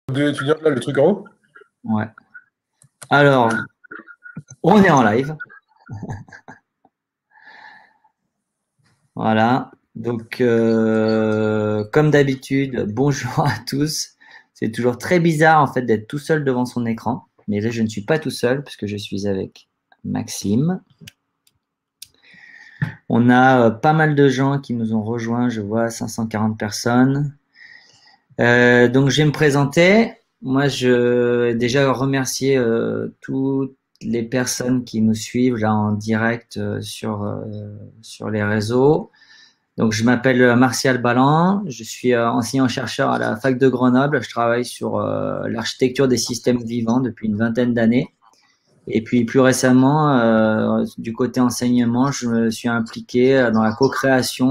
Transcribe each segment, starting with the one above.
Deux étudiants, là, le truc en haut? Ouais. Alors, on est en live. Voilà. Donc, comme d'habitude, bonjour à tous. C'est toujours très bizarre en fait d'être tout seul devant son écran. Mais là, je ne suis pas tout seul puisque je suis avec Maxime. On a pas mal de gens qui nous ont rejoints. Je vois 540 personnes. Donc, je vais me présenter. Moi, je déjà remercier toutes les personnes qui nous suivent là en direct sur les réseaux. Donc, je m'appelle Martial Balland, je suis enseignant-chercheur à la fac de Grenoble. Je travaille sur l'architecture des systèmes vivants depuis une vingtaine d'années. Et puis, plus récemment, du côté enseignement, je me suis impliqué dans la co-création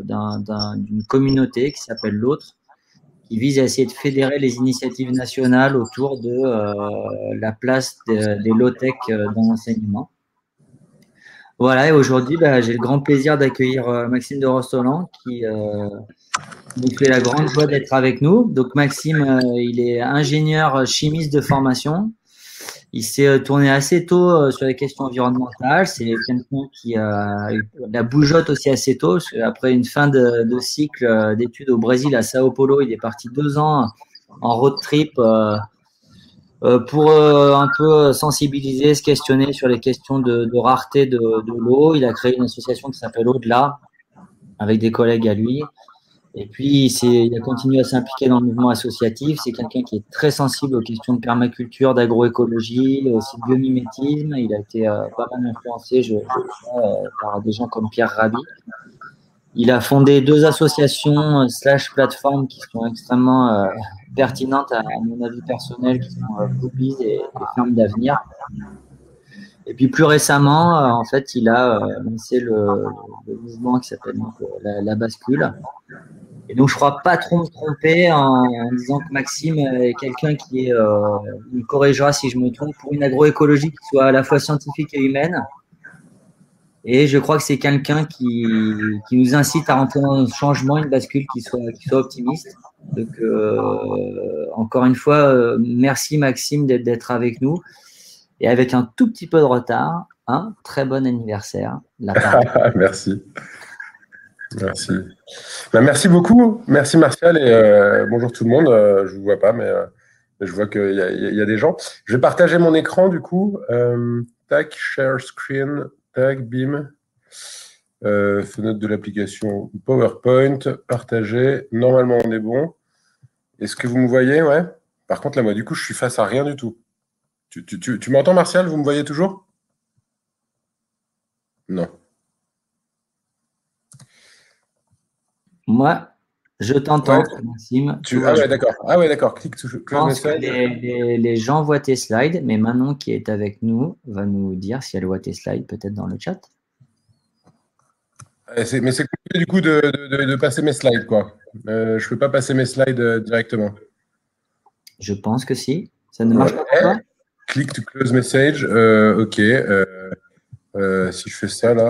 d'une communauté qui s'appelle l'Autre, qui vise à essayer de fédérer les initiatives nationales autour de la place des low-tech dans l'enseignement. Voilà, et aujourd'hui, j'ai le grand plaisir d'accueillir Maxime de Rostolan qui nous fait la grande joie d'être avec nous. Donc Maxime, il est ingénieur chimiste de formation. Il s'est tourné assez tôt sur les questions environnementales. C'est quelqu'un qui a eu la bougeotte aussi assez tôt. Parce qu'après une fin de cycle d'études au Brésil, à Sao Paulo, il est parti 2 ans en road trip pour un peu sensibiliser, se questionner sur les questions de rareté de l'eau. Il a créé une association qui s'appelle Au-delà avec des collègues à lui. Et puis, il a continué à s'impliquer dans le mouvement associatif. C'est quelqu'un qui est très sensible aux questions de permaculture, d'agroécologie, aussi de biomimétisme. Il a été pas mal influencé, je crois, par des gens comme Pierre Rabhi. Il a fondé 2 associations slash plateformes qui sont extrêmement pertinentes à mon avis personnel, qui sont Bluebees et Ferme d'Avenir. Et puis plus récemment, en fait, il a lancé le mouvement qui s'appelle la bascule. Et donc, je ne crois pas trop me tromper en disant que Maxime est quelqu'un qui est, il me corrigera si je me trompe, pour une agroécologie qui soit à la fois scientifique et humaine. Et je crois que c'est quelqu'un qui nous incite à rentrer dans un changement, une bascule qui soit optimiste. Donc, encore une fois, merci Maxime d'être avec nous. Et avec un tout petit peu de retard, un très bon anniversaire. La parole. Merci. Merci. Merci beaucoup. Merci Martial et bonjour tout le monde. Je ne vous vois pas, mais je vois qu'il y a des gens. Je vais partager mon écran du coup. Tac, share screen, tac, bim. Fenêtre de l'application PowerPoint, partager. Normalement, on est bon. Est-ce que vous me voyez? Ouais. Par contre, là, moi, du coup, je suis face à rien du tout. Tu m'entends, Martial? Vous me voyez toujours? Non. Moi, je t'entends, Ouais, Maxime. ah ouais, d'accord. Ah ouais, d'accord. Clique to Je close pense que message. les gens voient tes slides, mais Manon, qui est avec nous, va nous dire si elle voit tes slides peut-être dans le chat. Mais c'est compliqué du coup de passer mes slides, quoi. Je ne peux pas passer mes slides directement. Je pense que si. Ça ne marche pas pour toi? Click to close message. Ok. Si je fais ça là.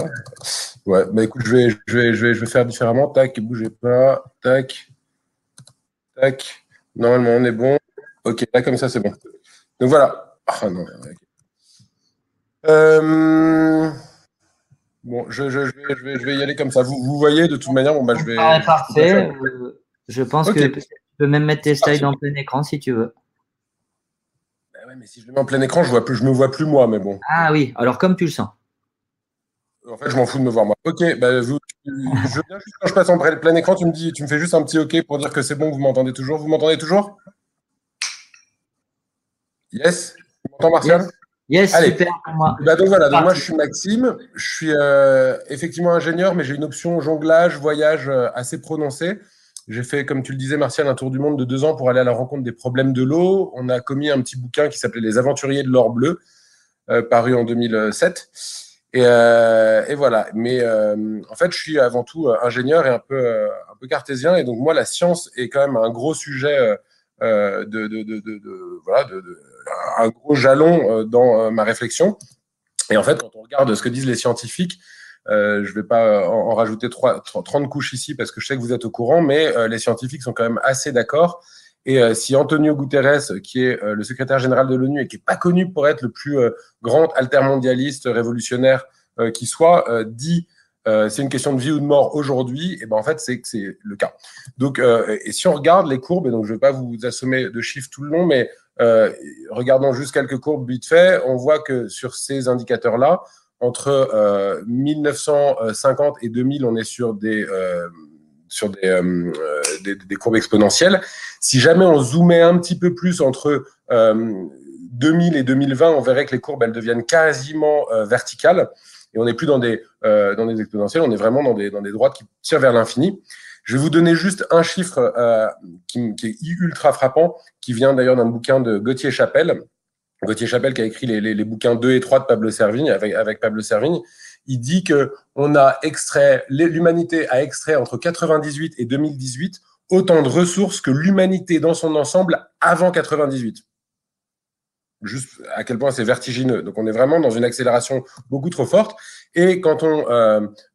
Ouais, bah écoute, je vais faire différemment. Tac, bougez pas. Tac. Tac. Normalement, on est bon. Ok, là, comme ça, c'est bon. Donc voilà. Ah non. Bon, je vais y aller comme ça. Vous voyez, de toute manière, bon, bah, je vais. Parfait. Je pense que Ok. tu peux même mettre tes slides en plein écran si tu veux. Bah ouais, mais si je le mets en plein écran, je me vois plus moi, mais bon. Ah oui, alors comme tu le sens. En fait, je m'en fous de me voir moi. Ok, bah, je viens juste quand je passe en plein écran, tu me fais juste un petit OK pour dire que c'est bon, vous m'entendez toujours. Vous m'entendez toujours? Yes? Tu m'entends, Martial? Yes, Allez. super pour moi. Bah donc voilà, donc moi je suis Maxime, je suis effectivement ingénieur, mais j'ai une option jonglage, voyage assez prononcée. J'ai fait, comme tu le disais, Martial, un tour du monde de 2 ans pour aller à la rencontre des problèmes de l'eau. On a commis un petit bouquin qui s'appelait Les Aventuriers de l'Or Bleu, paru en 2007. Et voilà. Mais en fait, je suis avant tout ingénieur et un peu cartésien. Et donc, moi, la science est quand même un gros sujet, voilà, un gros jalon dans ma réflexion. Et en fait, quand on regarde ce que disent les scientifiques, je ne vais pas en rajouter 30 couches ici parce que je sais que vous êtes au courant, mais les scientifiques sont quand même assez d'accord. Et si Antonio Guterres, qui est le secrétaire général de l'ONU et qui n'est pas connu pour être le plus grand altermondialiste révolutionnaire qui soit, dit c'est une question de vie ou de mort aujourd'hui, et ben en fait c'est le cas. Donc et si on regarde les courbes, et donc je ne vais pas vous assommer de chiffres tout le long, mais regardons juste quelques courbes vite fait, on voit que sur ces indicateurs-là, entre 1950 et 2000, on est sur des courbes exponentielles. Si jamais on zoomait un petit peu plus entre 2000 et 2020, on verrait que les courbes elles deviennent quasiment verticales. Et on n'est plus dans des exponentielles, on est vraiment dans des droites qui tirent vers l'infini. Je vais vous donner juste un chiffre qui est ultra frappant, qui vient d'ailleurs d'un bouquin de Gauthier Chapelle. Gauthier Chapelle qui a écrit les bouquins 2 et 3 de Pablo Servigne, avec Pablo Servigne. Il dit que l'humanité a extrait entre 98 et 2018 autant de ressources que l'humanité dans son ensemble avant 98. Juste à quel point c'est vertigineux. Donc, on est vraiment dans une accélération beaucoup trop forte. Et quand on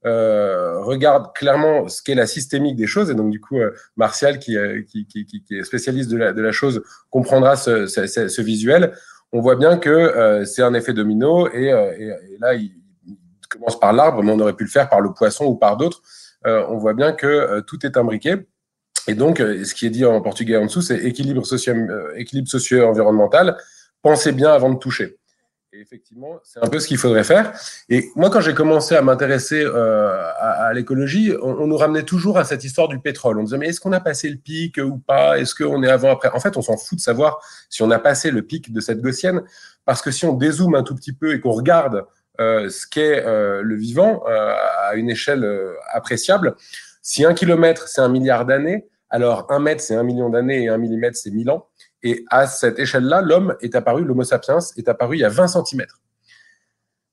regarde clairement ce qu'est la systémique des choses, et donc du coup, Martial, qui est spécialiste de la chose, comprendra ce visuel, on voit bien que c'est un effet domino. Et là, il commence par l'arbre, mais on aurait pu le faire par le poisson ou par d'autres. On voit bien que tout est imbriqué. Et donc, ce qui est dit en portugais en dessous, c'est équilibre socio-environnemental. Pensez bien avant de toucher. Et effectivement, c'est un peu ce qu'il faudrait faire. Et moi, quand j'ai commencé à m'intéresser à l'écologie, on nous ramenait toujours à cette histoire du pétrole. On disait, mais est-ce qu'on a passé le pic ou pas? Est-ce qu'on est avant, après? En fait, on s'en fout de savoir si on a passé le pic de cette gaussienne, parce que si on dézoome un tout petit peu et qu'on regarde ce qu'est le vivant à une échelle appréciable, si 1 kilomètre, c'est 1 milliard d'années, alors 1 mètre, c'est 1 million d'années et 1 millimètre, c'est 1000 ans. Et à cette échelle-là, l'homme est apparu, l'Homo sapiens est apparu il y a 20 cm.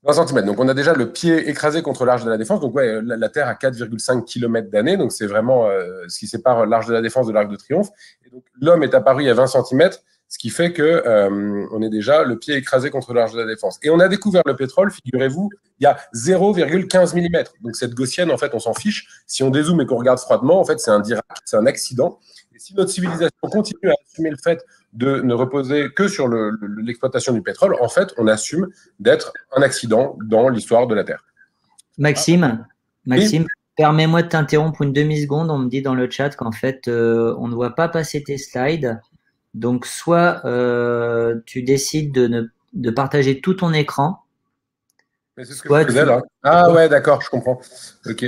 20 cm. Donc, on a déjà le pied écrasé contre l'Arche de la Défense. Donc, ouais, la Terre a 4,5 km d'années. Donc, c'est vraiment ce qui sépare l'Arche de la Défense de l'Arc de Triomphe. Et donc, l'homme est apparu il y a 20 cm, ce qui fait que on est déjà le pied écrasé contre l'Arche de la Défense. Et on a découvert le pétrole, figurez-vous, il y a 0,15 mm. Donc, cette gaussienne, en fait, on s'en fiche. Si on dézoome et qu'on regarde froidement, en fait, c'est un Dirac, c'est un accident. Et si notre civilisation continue à assumer le fait de ne reposer que sur l'exploitation du pétrole, en fait, on assume d'être un accident dans l'histoire de la Terre. Maxime, oui. Permets-moi de t'interrompre une demi-seconde. On me dit dans le chat qu'en fait, on ne voit pas passer tes slides. Donc, soit tu décides de partager tout ton écran. Mais c'est ce que je faisais là. Ah ouais, d'accord, je comprends. Ok.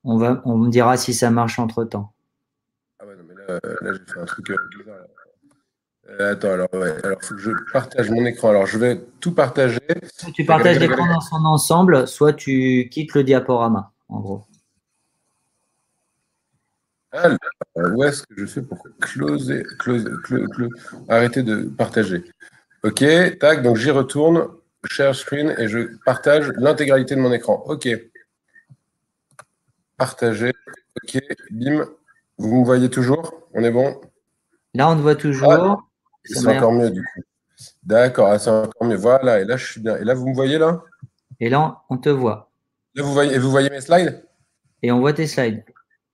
On me dira si ça marche entre-temps. Ah ouais, non, mais là j'ai fait un truc bizarre. Attends, alors, il faut que je partage mon écran. Alors, je vais tout partager. Soit tu partages l'écran dans son ensemble, soit tu quittes le diaporama, en gros. Alors, où est-ce que je fais pour arrêter de partager? Ok, tac, donc j'y retourne, share screen, et je partage l'intégralité de mon écran. Ok. Partager. Ok, bim. Vous me voyez toujours? On est bon? Là, on te voit toujours. C'est encore mieux, du coup. D'accord, c'est encore mieux. Voilà, et là, je suis bien. Et là, vous me voyez, là? Et là, on te voit. Là, vous voyez mes slides? Et on voit tes slides.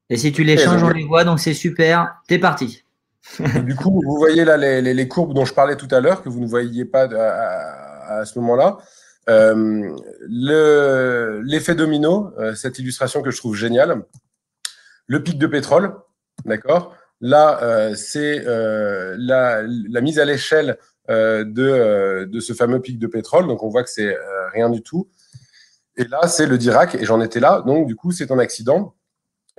Et si tu les changes, on les voit, donc c'est super. T'es parti. Du coup, vous voyez là les courbes dont je parlais tout à l'heure, que vous ne voyiez pas à ce moment-là. L'effet domino, cette illustration que je trouve géniale. Le pic de pétrole, d'accord? Là, c'est la mise à l'échelle de ce fameux pic de pétrole. Donc, on voit que c'est rien du tout. Et là, c'est le Dirac, et j'en étais là. Donc, du coup, c'est un accident.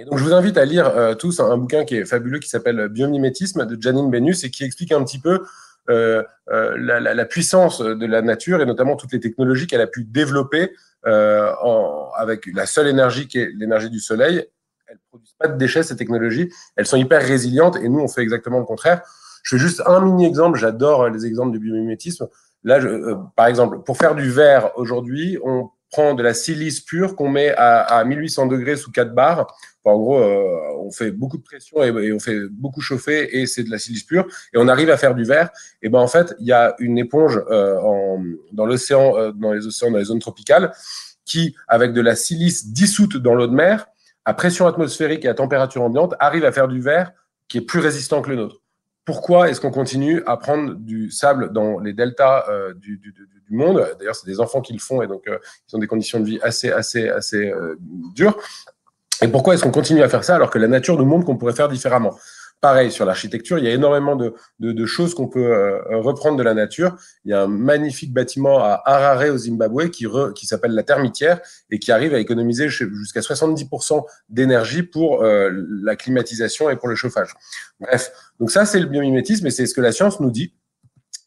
Et donc, je vous invite à lire tous un bouquin qui est fabuleux, qui s'appelle Biomimétisme de Janine Benyus, et qui explique un petit peu la puissance de la nature, et notamment toutes les technologies qu'elle a pu développer avec la seule énergie qui est l'énergie du soleil. Elles ne produisent pas de déchets, ces technologies. Elles sont hyper résilientes, et nous, on fait exactement le contraire. Je fais juste un mini-exemple. J'adore les exemples du biomimétisme. Là, par exemple, pour faire du verre aujourd'hui, on prend de la silice pure qu'on met à 1800 degrés sous 4 bars. Enfin, en gros, on fait beaucoup de pression et on fait beaucoup chauffer, et c'est de la silice pure, et on arrive à faire du verre. Et ben en fait, il y a une éponge dans l'océan, dans les océans, dans les zones tropicales, qui, avec de la silice dissoute dans l'eau de mer, à pression atmosphérique et à température ambiante, arrive à faire du verre qui est plus résistant que le nôtre. Pourquoi est-ce qu'on continue à prendre du sable dans les deltas du monde? D'ailleurs, c'est des enfants qui le font et donc ils ont des conditions de vie assez dures. Et pourquoi est-ce qu'on continue à faire ça alors que la nature nous montre qu'on pourrait faire différemment? Pareil, sur l'architecture, il y a énormément de choses qu'on peut reprendre de la nature. Il y a un magnifique bâtiment à Harare, au Zimbabwe, qui s'appelle la termitière et qui arrive à économiser jusqu'à 70% d'énergie pour la climatisation et pour le chauffage. Bref, donc ça, c'est le biomimétisme et c'est ce que la science nous dit.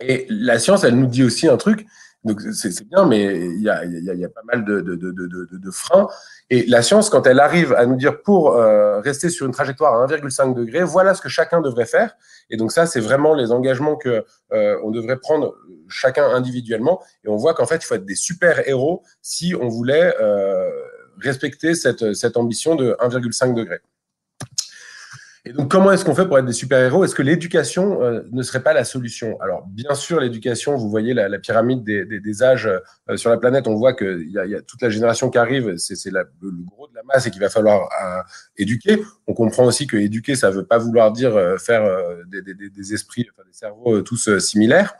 Et la science, elle nous dit aussi un truc, donc c'est bien, mais il y a pas mal de freins. Et la science, quand elle arrive à nous dire pour rester sur une trajectoire à 1,5 degré, voilà ce que chacun devrait faire. Et donc ça, c'est vraiment les engagements que on devrait prendre chacun individuellement. Et on voit qu'en fait, il faut être des super-héros si on voulait respecter cette ambition de 1,5 degré. Et donc, comment est-ce qu'on fait pour être des super-héros? Est-ce que l'éducation ne serait pas la solution? Alors, bien sûr, l'éducation, vous voyez la pyramide des âges sur la planète, on voit qu'il y a toute la génération qui arrive, c'est le gros de la masse et qu'il va falloir éduquer. On comprend aussi que éduquer, ça ne veut pas vouloir dire faire des esprits, enfin, des cerveaux tous similaires.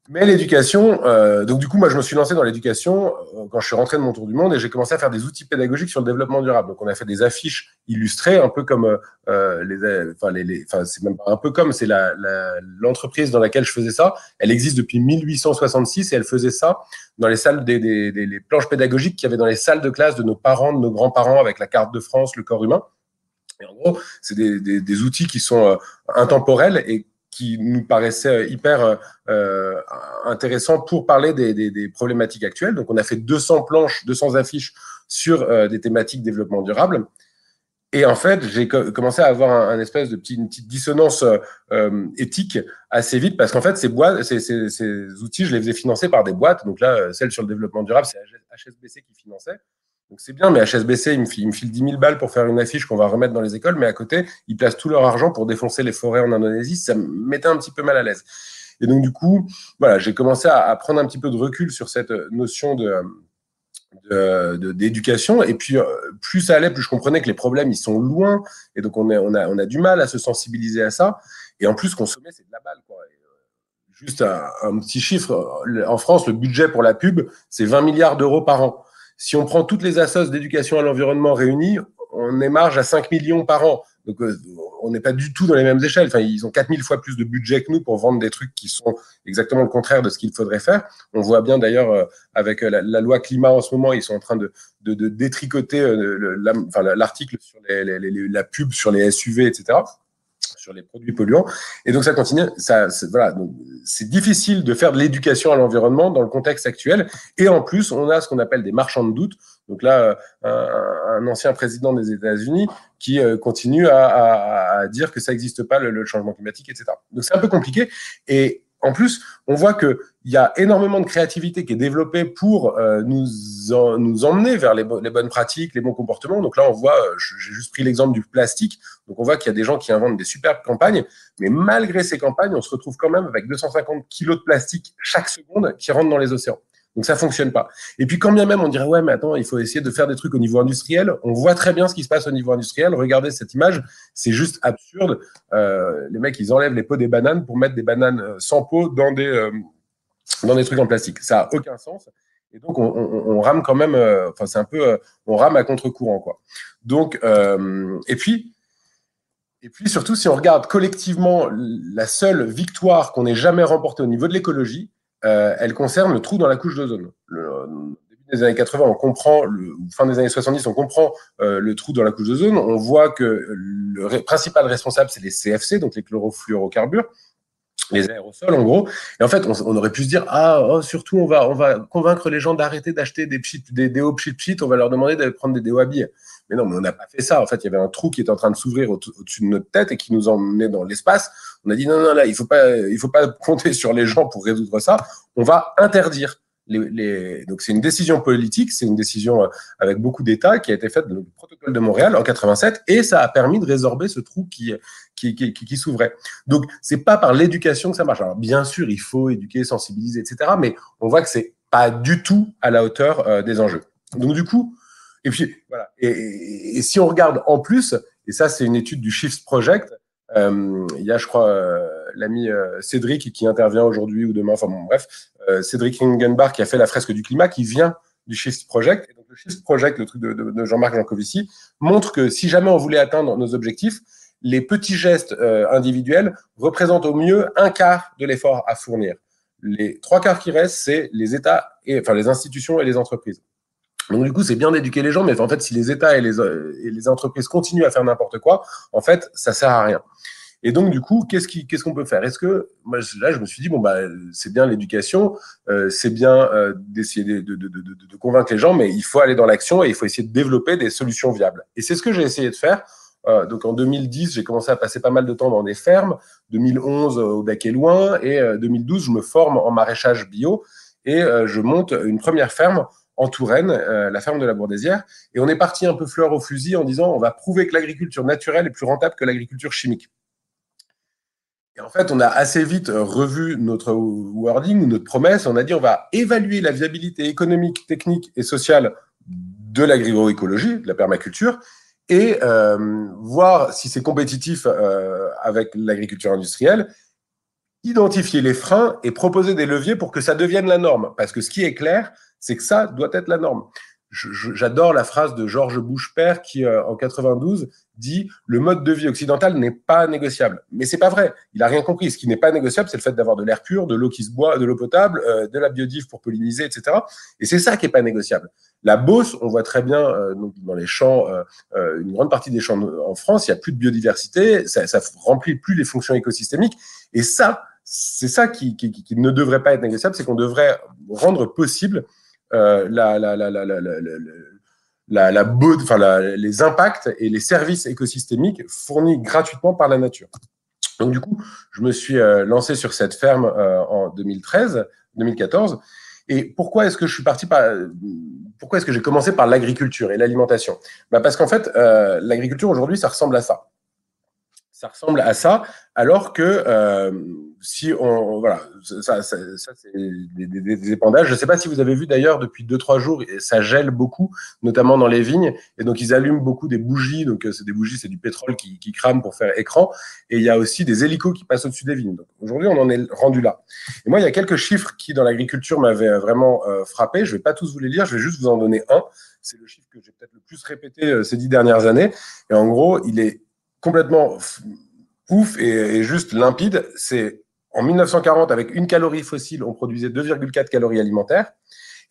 Mais l'éducation, donc du coup, moi, je me suis lancé dans l'éducation quand je suis rentré de mon tour du monde et j'ai commencé à faire des outils pédagogiques sur le développement durable. Donc, on a fait des affiches illustrées, un peu comme c'est même pas un peu comme, c'est l'entreprise dans laquelle je faisais ça. Elle existe depuis 1866 et elle faisait ça dans les salles les planches pédagogiques qu'il y avait dans les salles de classe de nos parents, de nos grands-parents avec la carte de France, le corps humain. Et en gros, c'est des outils qui sont intemporels et qui nous paraissait hyper intéressant pour parler des problématiques actuelles. Donc, on a fait 200 planches, 200 affiches sur des thématiques développement durable. Et en fait, j'ai commencé à avoir une espèce de une petite dissonance éthique assez vite parce qu'en fait, ces outils, je les faisais financer par des boîtes. Donc là, celle sur le développement durable, c'est HSBC qui finançait. Donc c'est bien, mais HSBC, il me file 10 000 balles pour faire une affiche qu'on va remettre dans les écoles, mais à côté, ils placent tout leur argent pour défoncer les forêts en Indonésie. Ça me mettait un petit peu mal à l'aise. Et donc du coup, voilà, j'ai commencé à prendre un petit peu de recul sur cette notion d'éducation. Et puis, plus ça allait, plus je comprenais que les problèmes, ils sont loin. Et donc, on a du mal à se sensibiliser à ça. Et en plus, consommer, c'est de la balle, quoi. Juste un petit chiffre. En France, le budget pour la pub, c'est 20 milliards d'euros par an. Si on prend toutes les assos d'éducation à l'environnement réunies, on émarge à 5 millions par an. Donc, on n'est pas du tout dans les mêmes échelles. Enfin, ils ont 4000 fois plus de budget que nous pour vendre des trucs qui sont exactement le contraire de ce qu'il faudrait faire. On voit bien d'ailleurs avec la loi climat en ce moment, ils sont en train de détricoter l'article sur la pub sur les SUV, etc., sur les produits polluants. Et donc, ça continue. Voilà. Donc, c'est difficile de faire de l'éducation à l'environnement dans le contexte actuel. Et en plus, on a ce qu'on appelle des marchands de doute. Donc là, un ancien président des États-Unis qui continue à dire que ça n'existe pas, le changement climatique, etc. Donc, c'est un peu compliqué. Et en plus, on voit qu'il y a énormément de créativité qui est développée pour nous emmener vers les bonnes pratiques, les bons comportements. Donc là, on voit, j'ai juste pris l'exemple du plastique. Donc on voit qu'il y a des gens qui inventent des superbes campagnes, mais malgré ces campagnes, on se retrouve quand même avec 250 kilos de plastique chaque seconde qui rentrent dans les océans. Donc ça fonctionne pas. Et puis quand bien même on dirait ouais mais attends il faut essayer de faire des trucs au niveau industriel, on voit très bien ce qui se passe au niveau industriel. Regardez cette image, c'est juste absurde. Les mecs ils enlèvent les peaux des bananes pour mettre des bananes sans peau dans des trucs en plastique. Ça a aucun sens. Et donc on rame quand même. Enfin c'est un peu on rame à contre-courant quoi. Donc et puis surtout si on regarde collectivement la seule victoire qu'on ait jamais remportée au niveau de l'écologie. Elle concerne le trou dans la couche d'ozone. Début des années 80, on comprend, fin des années 70, on comprend le trou dans la couche d'ozone. On voit que le principal responsable, c'est les CFC, donc les chlorofluorocarbures, les aérosols en gros. Et en fait, on aurait pu se dire, surtout, on va convaincre les gens d'arrêter d'acheter des déos pchit, on va leur demander de prendre des déos à billes. Mais non, mais on n'a pas fait ça. En fait, il y avait un trou qui était en train de s'ouvrir au-dessus de notre tête et qui nous emmenait dans l'espace. On a dit non, là, il faut pas compter sur les gens pour résoudre ça. On va interdire donc c'est une décision politique, c'est une décision avec beaucoup d'États qui a été faite dans le protocole de Montréal en 87 et ça a permis de résorber ce trou qui s'ouvrait. Donc c'est pas par l'éducation que ça marche. Alors bien sûr, il faut éduquer, sensibiliser, etc. Mais on voit que c'est pas du tout à la hauteur des enjeux. Donc du coup, et puis voilà. Et si on regarde en plus, et ça c'est une étude du Shift Project, Il y a, je crois, l'ami Cédric qui intervient aujourd'hui ou demain, enfin bon, bref, Cédric Ringenbach qui a fait la fresque du climat, qui vient du Shift Project. Et donc, le Shift Project, le truc de Jean-Marc Jancovici, montre que si jamais on voulait atteindre nos objectifs, les petits gestes individuels représentent au mieux un quart de l'effort à fournir. Les 3/4 qui restent, c'est les États, enfin les institutions et les entreprises. Donc du coup, c'est bien d'éduquer les gens, mais en fait, si les États et les entreprises continuent à faire n'importe quoi, en fait, ça sert à rien. Et donc, du coup, qu'est-ce qu'on peut faire? Est-ce que, moi, là, je me suis dit, bon, bah, c'est bien l'éducation, c'est bien d'essayer de convaincre les gens, mais il faut aller dans l'action et il faut essayer de développer des solutions viables. Et c'est ce que j'ai essayé de faire. Donc, en 2010, j'ai commencé à passer pas mal de temps dans des fermes. 2011, au Bec et Loin. Et 2012, je me forme en maraîchage bio et je monte une première ferme en Touraine, la ferme de la Bourdaissière. Et on est parti un peu fleur au fusil en disant, on va prouver que l'agriculture naturelle est plus rentable que l'agriculture chimique. Et en fait, on a assez vite revu notre wording, notre promesse. On a dit on va évaluer la viabilité économique, technique et sociale de l'agroécologie, de la permaculture, et voir si c'est compétitif avec l'agriculture industrielle, identifier les freins et proposer des leviers pour que ça devienne la norme. Parce que ce qui est clair, c'est que ça doit être la norme. J'adore la phrase de Georges Bush-Père qui, en 92, dit « Le mode de vie occidental n'est pas négociable ». Mais c'est pas vrai. Il n'a rien compris. Ce qui n'est pas négociable, c'est le fait d'avoir de l'air pur, de l'eau qui se boit, de l'eau potable, de la biodive pour polliniser, etc. Et c'est ça qui n'est pas négociable. La Beauce, on voit très bien dans les champs, une grande partie des champs en France, il n'y a plus de biodiversité, ça remplit plus les fonctions écosystémiques. Et ça, c'est ça qui ne devrait pas être négociable, c'est qu'on devrait rendre possible les impacts et les services écosystémiques fournis gratuitement par la nature. Donc du coup, je me suis lancé sur cette ferme en 2014. Et pourquoi est-ce que pourquoi est-ce que j'ai commencé par l'agriculture et l'alimentation? Parce qu'en fait, l'agriculture aujourd'hui, ça ressemble à ça. Ça ressemble à ça, alors que si on voilà, ça c'est des épandages. Je ne sais pas si vous avez vu d'ailleurs depuis 2-3 jours, ça gèle beaucoup, notamment dans les vignes, et donc ils allument beaucoup des bougies. Donc c'est des bougies, c'est du pétrole qui crame pour faire écran, et il y a aussi des hélicos qui passent au-dessus des vignes. Donc aujourd'hui, on en est rendu là. Et moi, il y a quelques chiffres qui dans l'agriculture m'avaient vraiment frappé. Je ne vais pas tous vous les lire, je vais juste vous en donner un. C'est le chiffre que j'ai peut-être le plus répété ces 10 dernières années. Et en gros, il est complètement ouf et juste limpide. C'est en 1940, avec une calorie fossile, on produisait 2,4 calories alimentaires.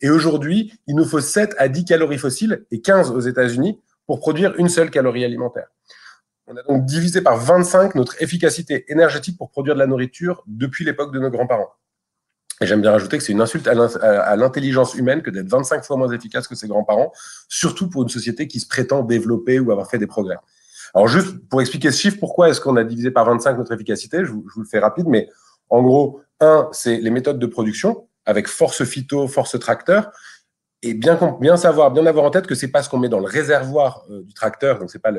Et aujourd'hui, il nous faut 7 à 10 calories fossiles et 15 aux États-Unis pour produire une seule calorie alimentaire. On a donc divisé par 25 notre efficacité énergétique pour produire de la nourriture depuis l'époque de nos grands-parents. Et j'aime bien rajouter que c'est une insulte à l'intelligence humaine que d'être 25 fois moins efficace que ses grands-parents, surtout pour une société qui se prétend développer ou avoir fait des progrès. Alors, juste pour expliquer ce chiffre, pourquoi est-ce qu'on a divisé par 25 notre efficacité? Je vous le fais rapide, mais en gros, c'est les méthodes de production avec force phyto, force tracteur, et bien avoir en tête que c'est pas ce qu'on met dans le réservoir du tracteur, donc c'est pas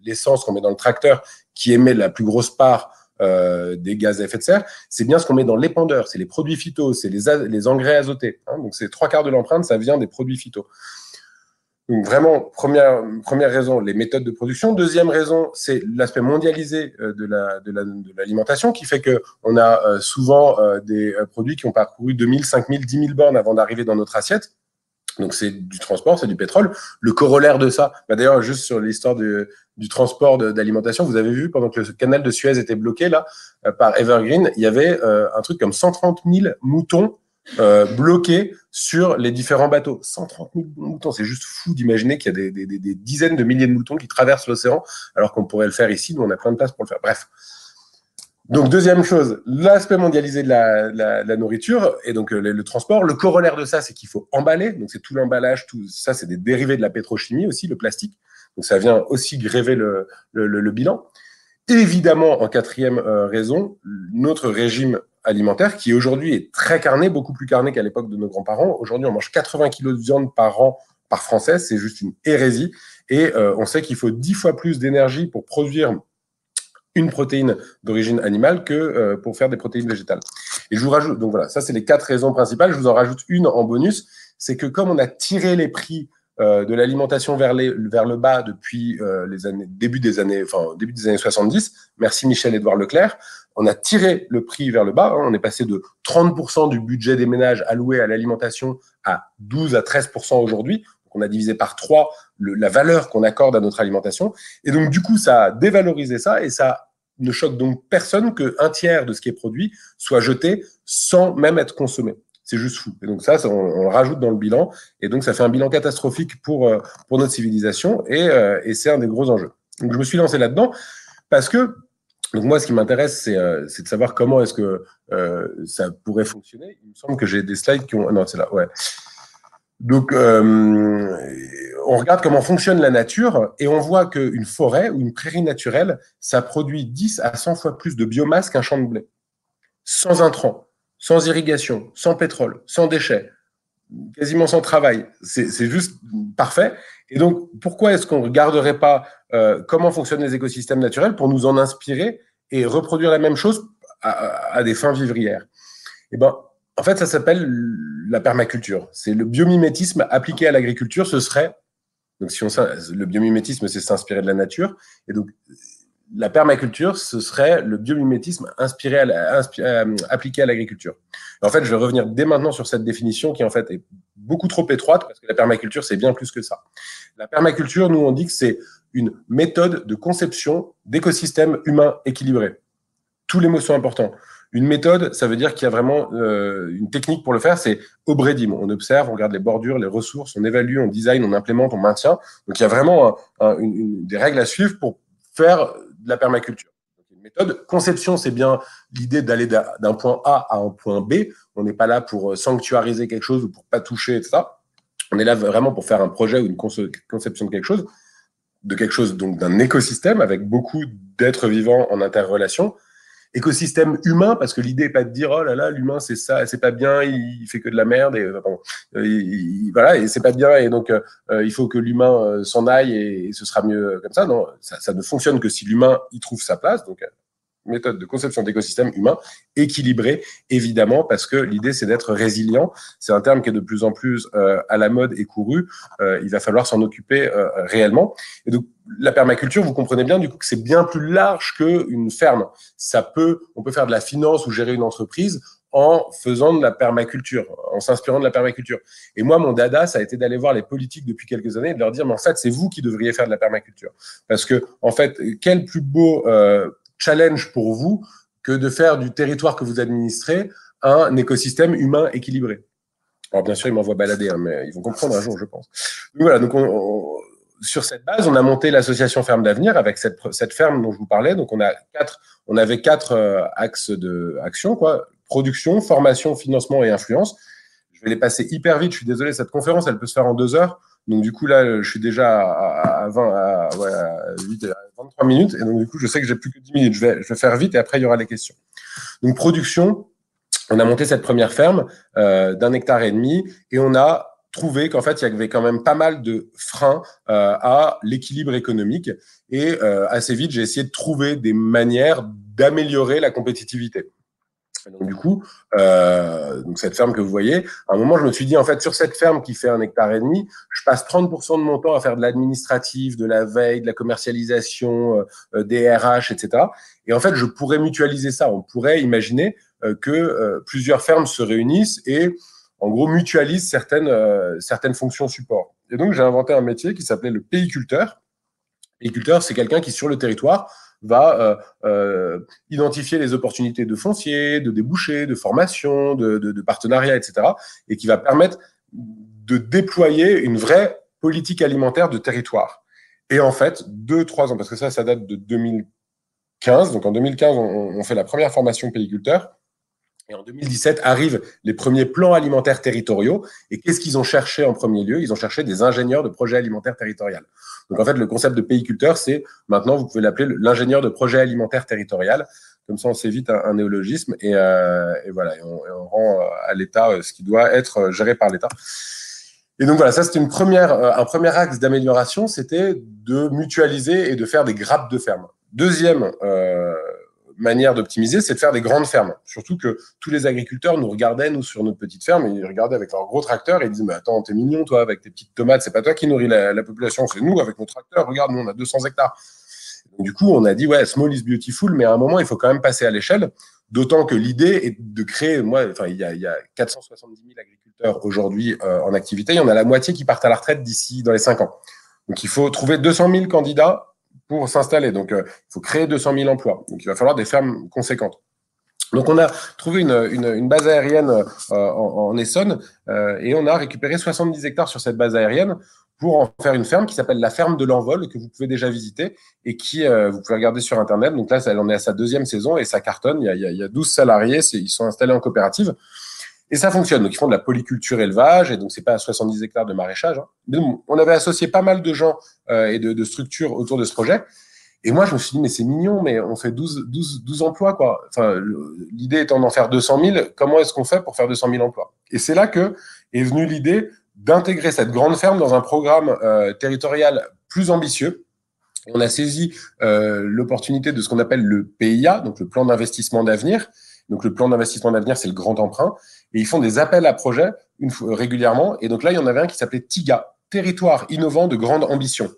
l'essence qu'on met dans le tracteur qui émet la plus grosse part des gaz à effet de serre, c'est bien ce qu'on met dans l'épandeur, c'est les produits phyto, c'est les engrais azotés. Donc c'est 3/4 de l'empreinte, ça vient des produits phyto. Donc vraiment, première raison, les méthodes de production. Deuxième raison, c'est l'aspect mondialisé de l'alimentation qui fait qu'on a souvent des produits qui ont parcouru 2000, 5000, 10 000 bornes avant d'arriver dans notre assiette. Donc c'est du transport, c'est du pétrole. Le corollaire de ça, d'ailleurs, juste sur l'histoire du transport d'alimentation, vous avez vu, pendant que le canal de Suez était bloqué là par Evergreen, il y avait un truc comme 130 000 moutons bloqués sur les différents bateaux. 130 000 moutons, c'est juste fou d'imaginer qu'il y a des dizaines de milliers de moutons qui traversent l'océan, alors qu'on pourrait le faire ici, nous on a plein de place pour le faire. Bref. Donc deuxième chose, l'aspect mondialisé de la nourriture et donc le transport. Le corollaire de ça, c'est qu'il faut emballer. Donc c'est tout l'emballage, tout ça, c'est des dérivés de la pétrochimie aussi, le plastique. Donc ça vient aussi gréver le bilan. Évidemment, en quatrième raison, notre régime alimentaire qui aujourd'hui est très carné, beaucoup plus carné qu'à l'époque de nos grands-parents. Aujourd'hui, on mange 80 kilos de viande par an par Français, c'est juste une hérésie. Et on sait qu'il faut 10 fois plus d'énergie pour produire une protéine d'origine animale que pour faire des protéines végétales. Et je vous rajoute, donc voilà, ça c'est les 4 raisons principales. Je vous en rajoute une en bonus, c'est que comme on a tiré les prix de l'alimentation vers le bas depuis début des années 70. Merci Michel-Édouard Leclerc. On a tiré le prix vers le bas. On est passé de 30% du budget des ménages alloués à l'alimentation à 12 à 13% aujourd'hui. Donc, on a divisé par 3 la valeur qu'on accorde à notre alimentation. Et donc, du coup, ça a dévalorisé ça et ça ne choque donc personne qu'un tiers de ce qui est produit soit jeté sans même être consommé. C'est juste fou. Et donc ça, on le rajoute dans le bilan. Et donc, ça fait un bilan catastrophique pour notre civilisation. Et c'est un des gros enjeux. Donc, je me suis lancé là-dedans parce que, donc moi, ce qui m'intéresse, c'est de savoir comment est-ce que ça pourrait fonctionner. Il me semble que j'ai des slides qui ont... Non, c'est là, ouais. Donc, on regarde comment fonctionne la nature et on voit qu'une forêt ou une prairie naturelle, ça produit 10 à 100 fois plus de biomasse qu'un champ de blé. Sans intrants, sans irrigation, sans pétrole, sans déchets, quasiment sans travail. C'est juste parfait. Et donc, pourquoi est-ce qu'on ne regarderait pas comment fonctionnent les écosystèmes naturels pour nous en inspirer et reproduire la même chose à des fins vivrières? Eh ben, en fait, ça s'appelle la permaculture. C'est le biomimétisme appliqué à l'agriculture. Ce serait, donc le biomimétisme, c'est s'inspirer de la nature. Et donc, la permaculture, ce serait le biomimétisme appliqué à l'agriculture. En fait, je vais revenir dès maintenant sur cette définition qui, en fait, est beaucoup trop étroite parce que la permaculture, c'est bien plus que ça. La permaculture, nous, on dit que c'est une méthode de conception d'écosystèmes humains équilibrés. Tous les mots sont importants. Une méthode, ça veut dire qu'il y a vraiment une technique pour le faire, c'est obredim. On observe, on regarde les bordures, les ressources, on évalue, on design, on implémente, on maintient. Donc, il y a vraiment des règles à suivre pour faire de la permaculture. Donc, une méthode. Conception, c'est bien l'idée d'aller d'un point A à un point B. On n'est pas là pour sanctuariser quelque chose ou pour pas toucher, etc. On est là vraiment pour faire un projet ou une conception de quelque chose, donc d'un écosystème avec beaucoup d'êtres vivants en interrelation. Écosystème humain, parce que l'idée n'est pas de dire oh là là, l'humain c'est ça, c'est pas bien, il fait que de la merde, et voilà, et c'est pas bien, et donc il faut que l'humain s'en aille et ce sera mieux comme ça. Non, ça ne fonctionne que si l'humain y trouve sa place. Donc, méthode de conception d'écosystème humain équilibré, évidemment, parce que l'idée, c'est d'être résilient. C'est un terme qui est de plus en plus à la mode et couru. Il va falloir s'en occuper réellement. Et donc, la permaculture, vous comprenez bien, du coup, que c'est bien plus large qu'une ferme. On peut faire de la finance ou gérer une entreprise en faisant de la permaculture, en s'inspirant de la permaculture. Et moi, mon dada, ça a été d'aller voir les politiques depuis quelques années et de leur dire, mais en fait, c'est vous qui devriez faire de la permaculture. Parce que, en fait, quel plus beau challenge pour vous que de faire du territoire que vous administrez un écosystème humain équilibré. Alors, bien sûr, ils m'envoient balader, hein, mais ils vont comprendre un jour, je pense. Donc, voilà, donc sur cette base, on a monté l'association Ferme d'Avenir avec cette ferme dont je vous parlais. Donc, on avait 4 axes d'action, quoi. Production, formation, financement et influence. Je vais les passer hyper vite. Je suis désolé, cette conférence, elle peut se faire en 2 heures. Donc, du coup, là, je suis déjà à 23 minutes. Et donc, du coup, je sais que j'ai plus que 10 minutes. Je vais faire vite et après, il y aura les questions. Donc, production, on a monté cette première ferme d'1,5 hectare et on a trouvé qu'en fait, il y avait quand même pas mal de freins à l'équilibre économique. Et assez vite, j'ai essayé de trouver des manières d'améliorer la compétitivité. Donc, du coup, donc cette ferme que vous voyez, à un moment, je me suis dit, en fait, sur cette ferme qui fait 1,5 hectare, je passe 30% de mon temps à faire de l'administratif, de la veille, de la commercialisation, des RH, etc. Et en fait, je pourrais mutualiser ça. On pourrait imaginer que plusieurs fermes se réunissent et, en gros, mutualisent certaines fonctions support. Et donc, j'ai inventé un métier qui s'appelait le péiculteur. Péiculteur, c'est quelqu'un qui, sur le territoire, va identifier les opportunités de foncier, de débouchés, de formation, de partenariat, etc. et qui va permettre de déployer une vraie politique alimentaire de territoire. Et en fait, 2-3 ans, parce que ça date de 2015, donc en 2015, on fait la première formation péiculteur. Et en 2017 arrivent les premiers plans alimentaires territoriaux. Et qu'est-ce qu'ils ont cherché en premier lieu? Ils ont cherché des ingénieurs de projet alimentaire territorial. Donc en fait, le concept de péiculteur, c'est maintenant, vous pouvez l'appeler l'ingénieur de projet alimentaire territorial. Comme ça, on s'évite un néologisme et voilà, et on rend à l'État ce qui doit être géré par l'État. Et donc voilà, ça c'était un premier axe d'amélioration, c'était de mutualiser et de faire des grappes de ferme. Deuxième manière d'optimiser, c'est de faire des grandes fermes. Surtout que tous les agriculteurs nous regardaient, nous, sur notre petite ferme, et ils regardaient avec leurs gros tracteurs et ils disaient, mais attends, t'es mignon, toi, avec tes petites tomates, c'est pas toi qui nourris la population, c'est nous, avec nos tracteurs, regarde, nous, on a 200 hectares. Donc, du coup, on a dit, ouais, small is beautiful, mais à un moment, il faut quand même passer à l'échelle, d'autant que l'idée est de créer, il y a 470 000 agriculteurs aujourd'hui en activité, il y en a la moitié qui partent à la retraite d'ici dans les 5 ans. Donc, il faut trouver 200 000 candidats pour s'installer. Donc, il faut créer 200 000 emplois. Donc, il va falloir des fermes conséquentes. Donc, on a trouvé une base aérienne en Essonne et on a récupéré 70 hectares sur cette base aérienne pour en faire une ferme qui s'appelle la ferme de l'Envol, que vous pouvez déjà visiter et qui, vous pouvez regarder sur Internet. Donc là, on est à sa 2e saison et ça cartonne. Il y a 12 salariés, ils sont installés en coopérative. Et ça fonctionne. Donc, ils font de la polyculture élevage, et donc, c'est pas 70 hectares de maraîchage. Hein. Donc, on avait associé pas mal de gens et de structures autour de ce projet. Et moi, je me suis dit, mais c'est mignon, mais on fait 12 emplois, quoi. Enfin, l'idée étant d'en faire 200 000, comment est-ce qu'on fait pour faire 200 000 emplois? Et c'est là que est venue l'idée d'intégrer cette grande ferme dans un programme territorial plus ambitieux. On a saisi l'opportunité de ce qu'on appelle le PIA, donc le plan d'investissement d'avenir. Donc, le plan d'investissement d'avenir, c'est le grand emprunt. Et ils font des appels à projets régulièrement. Et donc là, il y en avait un qui s'appelait TIGA, Territoire innovant de grande ambition.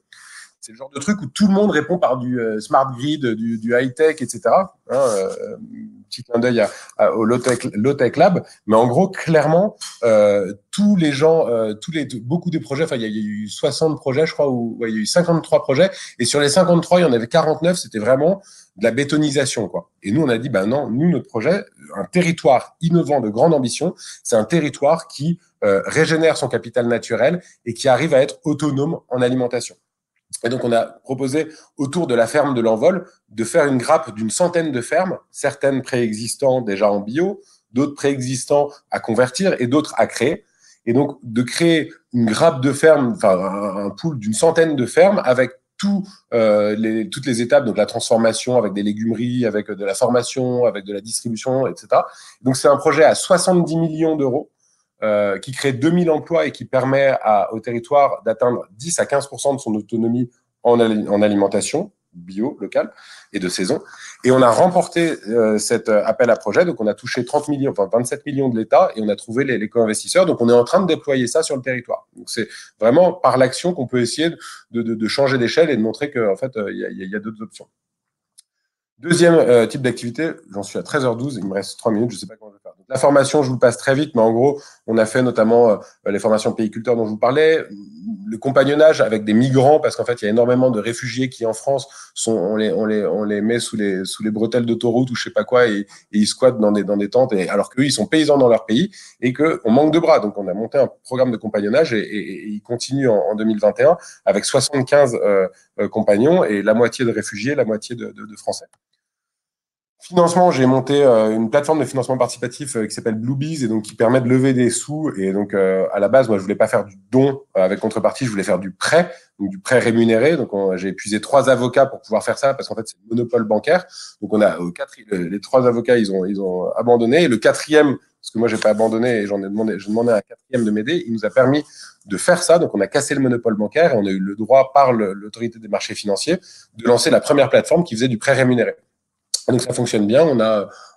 C'est le genre de truc où tout le monde répond par du smart grid, du high-tech, etc. Petit clin d'œil au low-tech lab. Mais en gros, clairement, tous les gens, beaucoup des projets, enfin, il y a eu 60 projets, je crois, ou il y a eu 53 projets. Et sur les 53, il y en avait 49, c'était vraiment de la bétonisation, quoi. Et nous, on a dit, ben non, nous, notre projet, un territoire innovant de grande ambition, c'est un territoire qui régénère son capital naturel et qui arrive à être autonome en alimentation. Et donc, on a proposé, autour de la ferme de l'Envol, de faire une grappe d'une centaine de fermes, certaines préexistantes déjà en bio, d'autres préexistants à convertir et d'autres à créer. Et donc, de créer une grappe de fermes, enfin, un pool d'une centaine de fermes avec toutes les étapes, donc la transformation avec des légumeries, avec de la formation, avec de la distribution, etc. Donc, c'est un projet à 70 millions d'euros. Qui crée 2000 emplois et qui permet au territoire d'atteindre 10 à 15% de son autonomie en alimentation bio, locale et de saison. Et on a remporté cet appel à projet. Donc, on a touché 30 millions, enfin 27 millions de l'État et on a trouvé les co-investisseurs. Donc, on est en train de déployer ça sur le territoire. Donc, c'est vraiment par l'action qu'on peut essayer de changer d'échelle et de montrer qu'en fait, il y a d'autres options. Deuxième type d'activité, j'en suis à 13h12, il me reste 3 minutes, je ne sais pas comment je vais faire. Donc, la formation, je vous le passe très vite, mais en gros, on a fait notamment les formations pays-culteurs dont je vous parlais, le compagnonnage avec des migrants, parce qu'en fait, il y a énormément de réfugiés qui, en France, on les met sous les bretelles d'autoroute ou je ne sais pas quoi, et ils squattent dans des tentes, alors qu'eux, ils sont paysans dans leur pays, et qu'on manque de bras. Donc, on a monté un programme de compagnonnage, et il continue en 2021, avec 75 compagnons, et la moitié de réfugiés, la moitié de Français. Financement, j'ai monté une plateforme de financement participatif qui s'appelle Bluebees et donc qui permet de lever des sous. Et donc, à la base, moi, je voulais pas faire du don avec contrepartie, je voulais faire du prêt, donc du prêt rémunéré. Donc, j'ai épuisé 3 avocats pour pouvoir faire ça parce qu'en fait, c'est le monopole bancaire. Donc, on a les 3 avocats, ils ont abandonné. Et le 4e, parce que moi, j'ai pas abandonné et j'ai demandé à un 4e de m'aider, il nous a permis de faire ça. Donc, on a cassé le monopole bancaire et on a eu le droit par l'autorité des marchés financiers de lancer la première plateforme qui faisait du prêt rémunéré. Donc, ça fonctionne bien.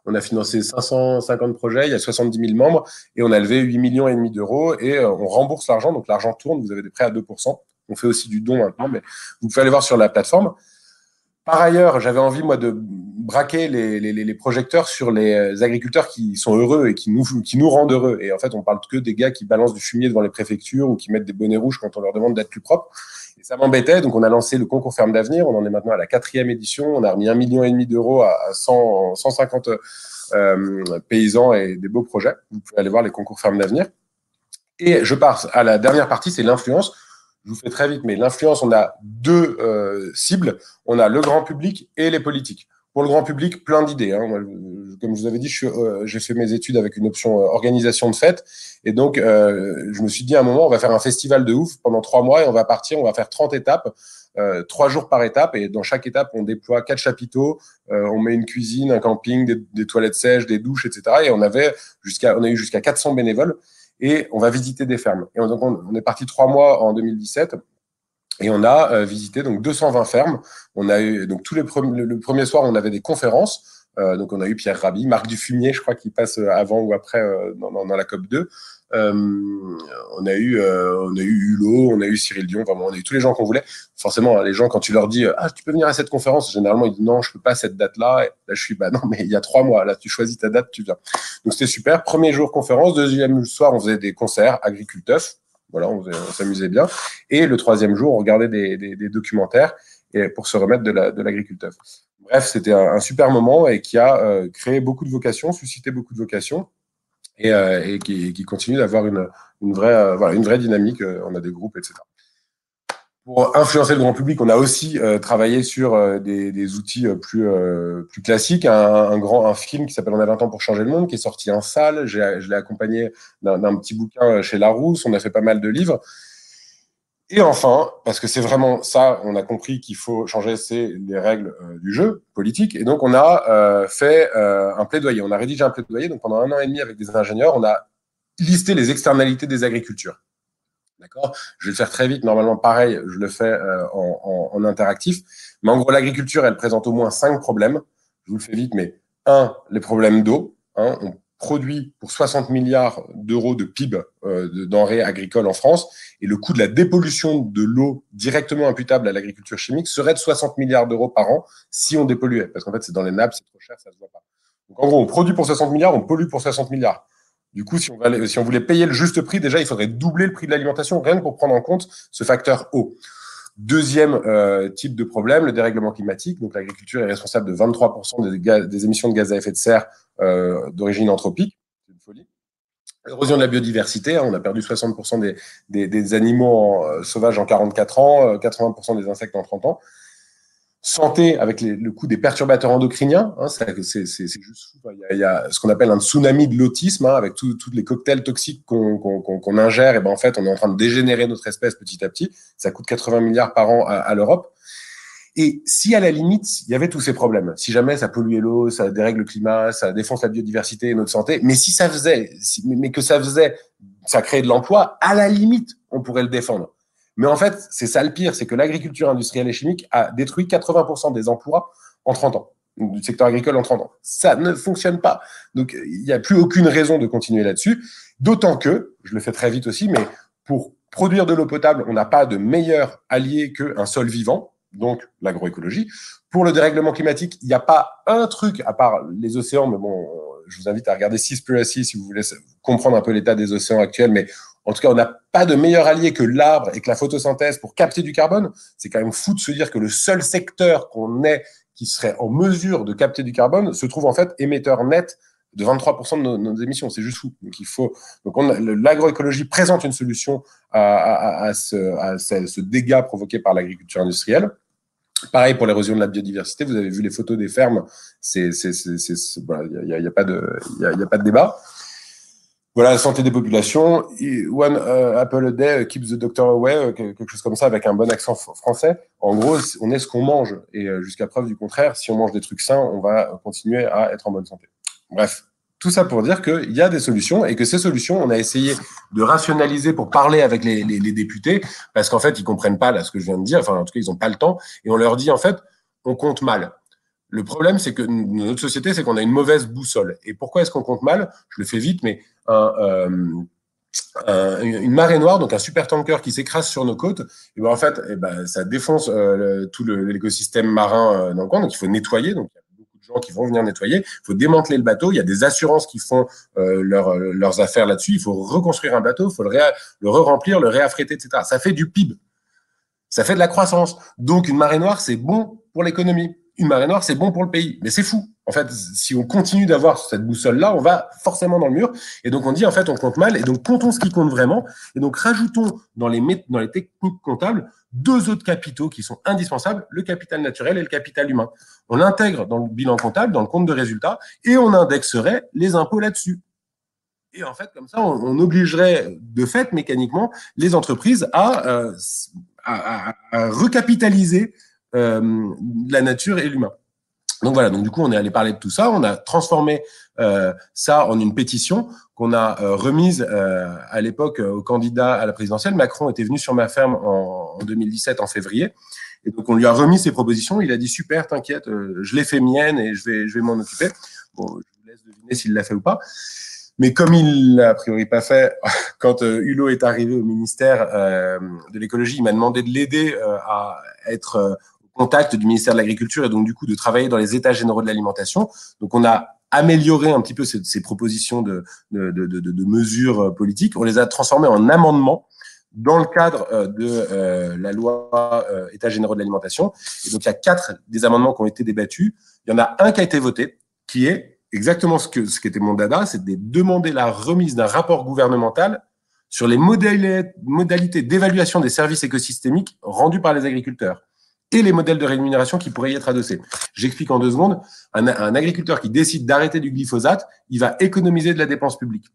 On a financé 550 projets, il y a 70 000 membres et on a levé 8,5 millions d'euros et on rembourse l'argent. Donc, l'argent tourne. Vous avez des prêts à 2%. On fait aussi du don maintenant, mais vous pouvez aller voir sur la plateforme. Par ailleurs, j'avais envie, moi, de braquer les projecteurs sur les agriculteurs qui sont heureux et qui nous rendent heureux. Et en fait, on parle que des gars qui balancent du fumier devant les préfectures ou qui mettent des bonnets rouges quand on leur demande d'être plus propre. Et ça m'embêtait, donc on a lancé le concours Ferme d'Avenir. On en est maintenant à la 4e édition. On a remis 1,5 million d'euros à 150 paysans et des beaux projets. Vous pouvez aller voir les concours Ferme d'Avenir. Et je pars à la dernière partie, c'est l'influence. Je vous fais très vite, mais l'influence, on a 2 cibles. On a le grand public et les politiques. Pour le grand public, plein d'idées. Hein. Moi, comme je vous avais dit, j'ai fait mes études avec une option organisation de fêtes. Et donc, je me suis dit à un moment, on va faire un festival de ouf pendant 3 mois et on va partir, on va faire 30 étapes, 3 jours par étape. Et dans chaque étape, on déploie 4 chapiteaux, on met une cuisine, un camping, des toilettes sèches, des douches, etc. Et on a eu jusqu'à 400 bénévoles. Et on va visiter des fermes. Et donc, on est parti 3 mois en 2017 et on a visité donc 220 fermes. On a eu donc le premier soir, on avait des conférences Donc, on a eu Pierre Rabhi, Marc Dufumier, je crois qu'il passe avant ou après dans la COP2. On a eu Hulot, on a eu Cyril Dion, vraiment, on a eu tous les gens qu'on voulait. Forcément, les gens, quand tu leur dis tu peux venir à cette conférence, généralement, ils disent non, je peux pas cette date-là. Et là, je suis non, mais il y a 3 mois, là, tu choisis ta date, tu viens. Donc, c'était super. Premier jour conférence, deuxième soir, on faisait des concerts, agriculteuf. Voilà, on s'amusait bien. Et le troisième jour, on regardait des documentaires pour se remettre de l'agriculteuf. Bref, c'était un super moment et qui a créé beaucoup de vocations, suscité beaucoup de vocations et qui continue d'avoir une vraie dynamique. On a des groupes, etc. Pour influencer le grand public, on a aussi travaillé sur des outils plus classiques. Un film qui s'appelle On a 20 ans pour changer le monde, qui est sorti en salle. Je l'ai accompagné d'un petit bouquin chez Larousse. On a fait pas mal de livres. Et enfin, parce que c'est vraiment ça, on a compris qu'il faut changer les règles du jeu politique. Et donc, on a fait un plaidoyer. On a rédigé un plaidoyer. Donc, pendant 1 an et demi, avec des ingénieurs, on a listé les externalités des agricultures. D'accord ? Je vais le faire très vite. Normalement, pareil, je le fais en interactif. Mais en gros, l'agriculture, elle présente au moins 5 problèmes. Je vous le fais vite, mais 1, les problèmes d'eau. On produit pour 60 milliards d'euros de PIB de denrées agricoles en France. Et le coût de la dépollution de l'eau directement imputable à l'agriculture chimique serait de 60 milliards d'euros par an si on dépolluait. Parce qu'en fait, c'est dans les nappes, c'est trop cher, ça ne se voit pas. Donc, en gros, on produit pour 60 milliards, on pollue pour 60 milliards. Du coup, si on voulait payer le juste prix, déjà, il faudrait doubler le prix de l'alimentation, rien que pour prendre en compte ce facteur eau. Deuxième type de problème, le dérèglement climatique. Donc, l'agriculture est responsable de 23% des émissions de gaz à effet de serre d'origine anthropique. C'est une folie. L'érosion de la biodiversité, on a perdu 60% des animaux sauvages en 44 ans, 80% des insectes en 30 ans. Santé, avec le coût des perturbateurs endocriniens, c'est juste fou. Il y a ce qu'on appelle un tsunami de l'autisme, avec tous les cocktails toxiques qu'on ingère. Et en fait, on est en train de dégénérer notre espèce petit à petit. Ça coûte 80 milliards par an à l'Europe. Et si à la limite, il y avait tous ces problèmes, si jamais ça polluait l'eau, ça dérègle le climat, ça défonce la biodiversité et notre santé, mais si ça faisait, ça créait de l'emploi, à la limite, on pourrait le défendre. Mais en fait, c'est ça le pire, c'est que l'agriculture industrielle et chimique a détruit 80% des emplois en 30 ans, du secteur agricole en 30 ans. Ça ne fonctionne pas. Donc, il n'y a plus aucune raison de continuer là-dessus, d'autant que, je le fais très vite aussi, mais pour produire de l'eau potable, on n'a pas de meilleur allié qu'un sol vivant, donc l'agroécologie. Pour le dérèglement climatique, il n'y a pas un truc, à part les océans, mais bon, je vous invite à regarder Seaspiracy si vous voulez comprendre un peu l'état des océans actuels, mais en tout cas, on n'a pas de meilleur allié que l'arbre et que la photosynthèse pour capter du carbone. C'est quand même fou de se dire que le seul secteur qui serait en mesure de capter du carbone se trouve en fait émetteur net de 23% de nos émissions. C'est juste fou. Donc l'agroécologie présente une solution à ce dégât provoqué par l'agriculture industrielle. Pareil pour l'érosion de la biodiversité. Vous avez vu les photos des fermes. Il n'y a pas de débat. Voilà, la santé des populations. One apple a day keeps the doctor away, quelque chose comme ça avec un bon accent français. En gros, on est ce qu'on mange. Et jusqu'à preuve du contraire, si on mange des trucs sains, on va continuer à être en bonne santé. Bref, tout ça pour dire qu'il y a des solutions et que ces solutions, on a essayé de rationaliser pour parler avec les députés parce qu'en fait, ils comprennent pas là ce que je viens de dire. Enfin, en tout cas, ils n'ont pas le temps. Et on leur dit, en fait, on compte mal. Le problème, c'est que notre société, c'est qu'on a une mauvaise boussole. Et pourquoi est-ce qu'on compte mal ? Je le fais vite, mais une marée noire, donc un supertanker qui s'écrase sur nos côtes, et en fait, ça défonce tout l'écosystème marin dans le coin. Donc, il faut nettoyer. Donc, il y a beaucoup de gens qui vont venir nettoyer. Il faut démanteler le bateau. Il y a des assurances qui font leurs affaires là-dessus. Il faut reconstruire un bateau. Il faut le re-remplir, le réaffréter, etc. Ça fait du PIB. Ça fait de la croissance. Donc, une marée noire, c'est bon pour l'économie. Une marée noire, c'est bon pour le pays. Mais c'est fou. En fait, si on continue d'avoir cette boussole-là, on va forcément dans le mur. Et donc, on dit, en fait, on compte mal. Et donc, comptons ce qui compte vraiment. Et donc, rajoutons dans les techniques comptables 2 autres capitaux qui sont indispensables, le capital naturel et le capital humain. On l'intègre dans le bilan comptable, dans le compte de résultats, et on indexerait les impôts là-dessus. Et en fait, comme ça, on obligerait de fait, mécaniquement, les entreprises à recapitaliser la nature et l'humain. Donc voilà, donc du coup, on est allé parler de tout ça. On a transformé ça en une pétition qu'on a remise à l'époque au candidat à la présidentielle. Macron était venu sur ma ferme en 2017, en février. Et donc, on lui a remis ses propositions. Il a dit, super, t'inquiète, je l'ai fait mienne et je vais m'en occuper. Bon, je vous laisse deviner s'il l'a fait ou pas. Mais comme il l'a a priori pas fait, quand Hulot est arrivé au ministère de l'écologie, il m'a demandé de l'aider à être au contact du ministère de l'Agriculture et donc du coup de travailler dans les états généraux de l'alimentation. Donc on a amélioré un petit peu ces propositions de mesures politiques. On les a transformées en amendements dans le cadre de la loi états généraux de l'alimentation. Et donc il y a 4 des amendements qui ont été débattus. Il y en a un qui a été voté, qui est exactement ce qu'était mon dada, c'est de demander la remise d'un rapport gouvernemental sur les modalités d'évaluation des services écosystémiques rendus par les agriculteurs et les modèles de rémunération qui pourraient y être adossés. J'explique en 2 secondes. Un agriculteur qui décide d'arrêter du glyphosate, il va économiser de la dépense publique.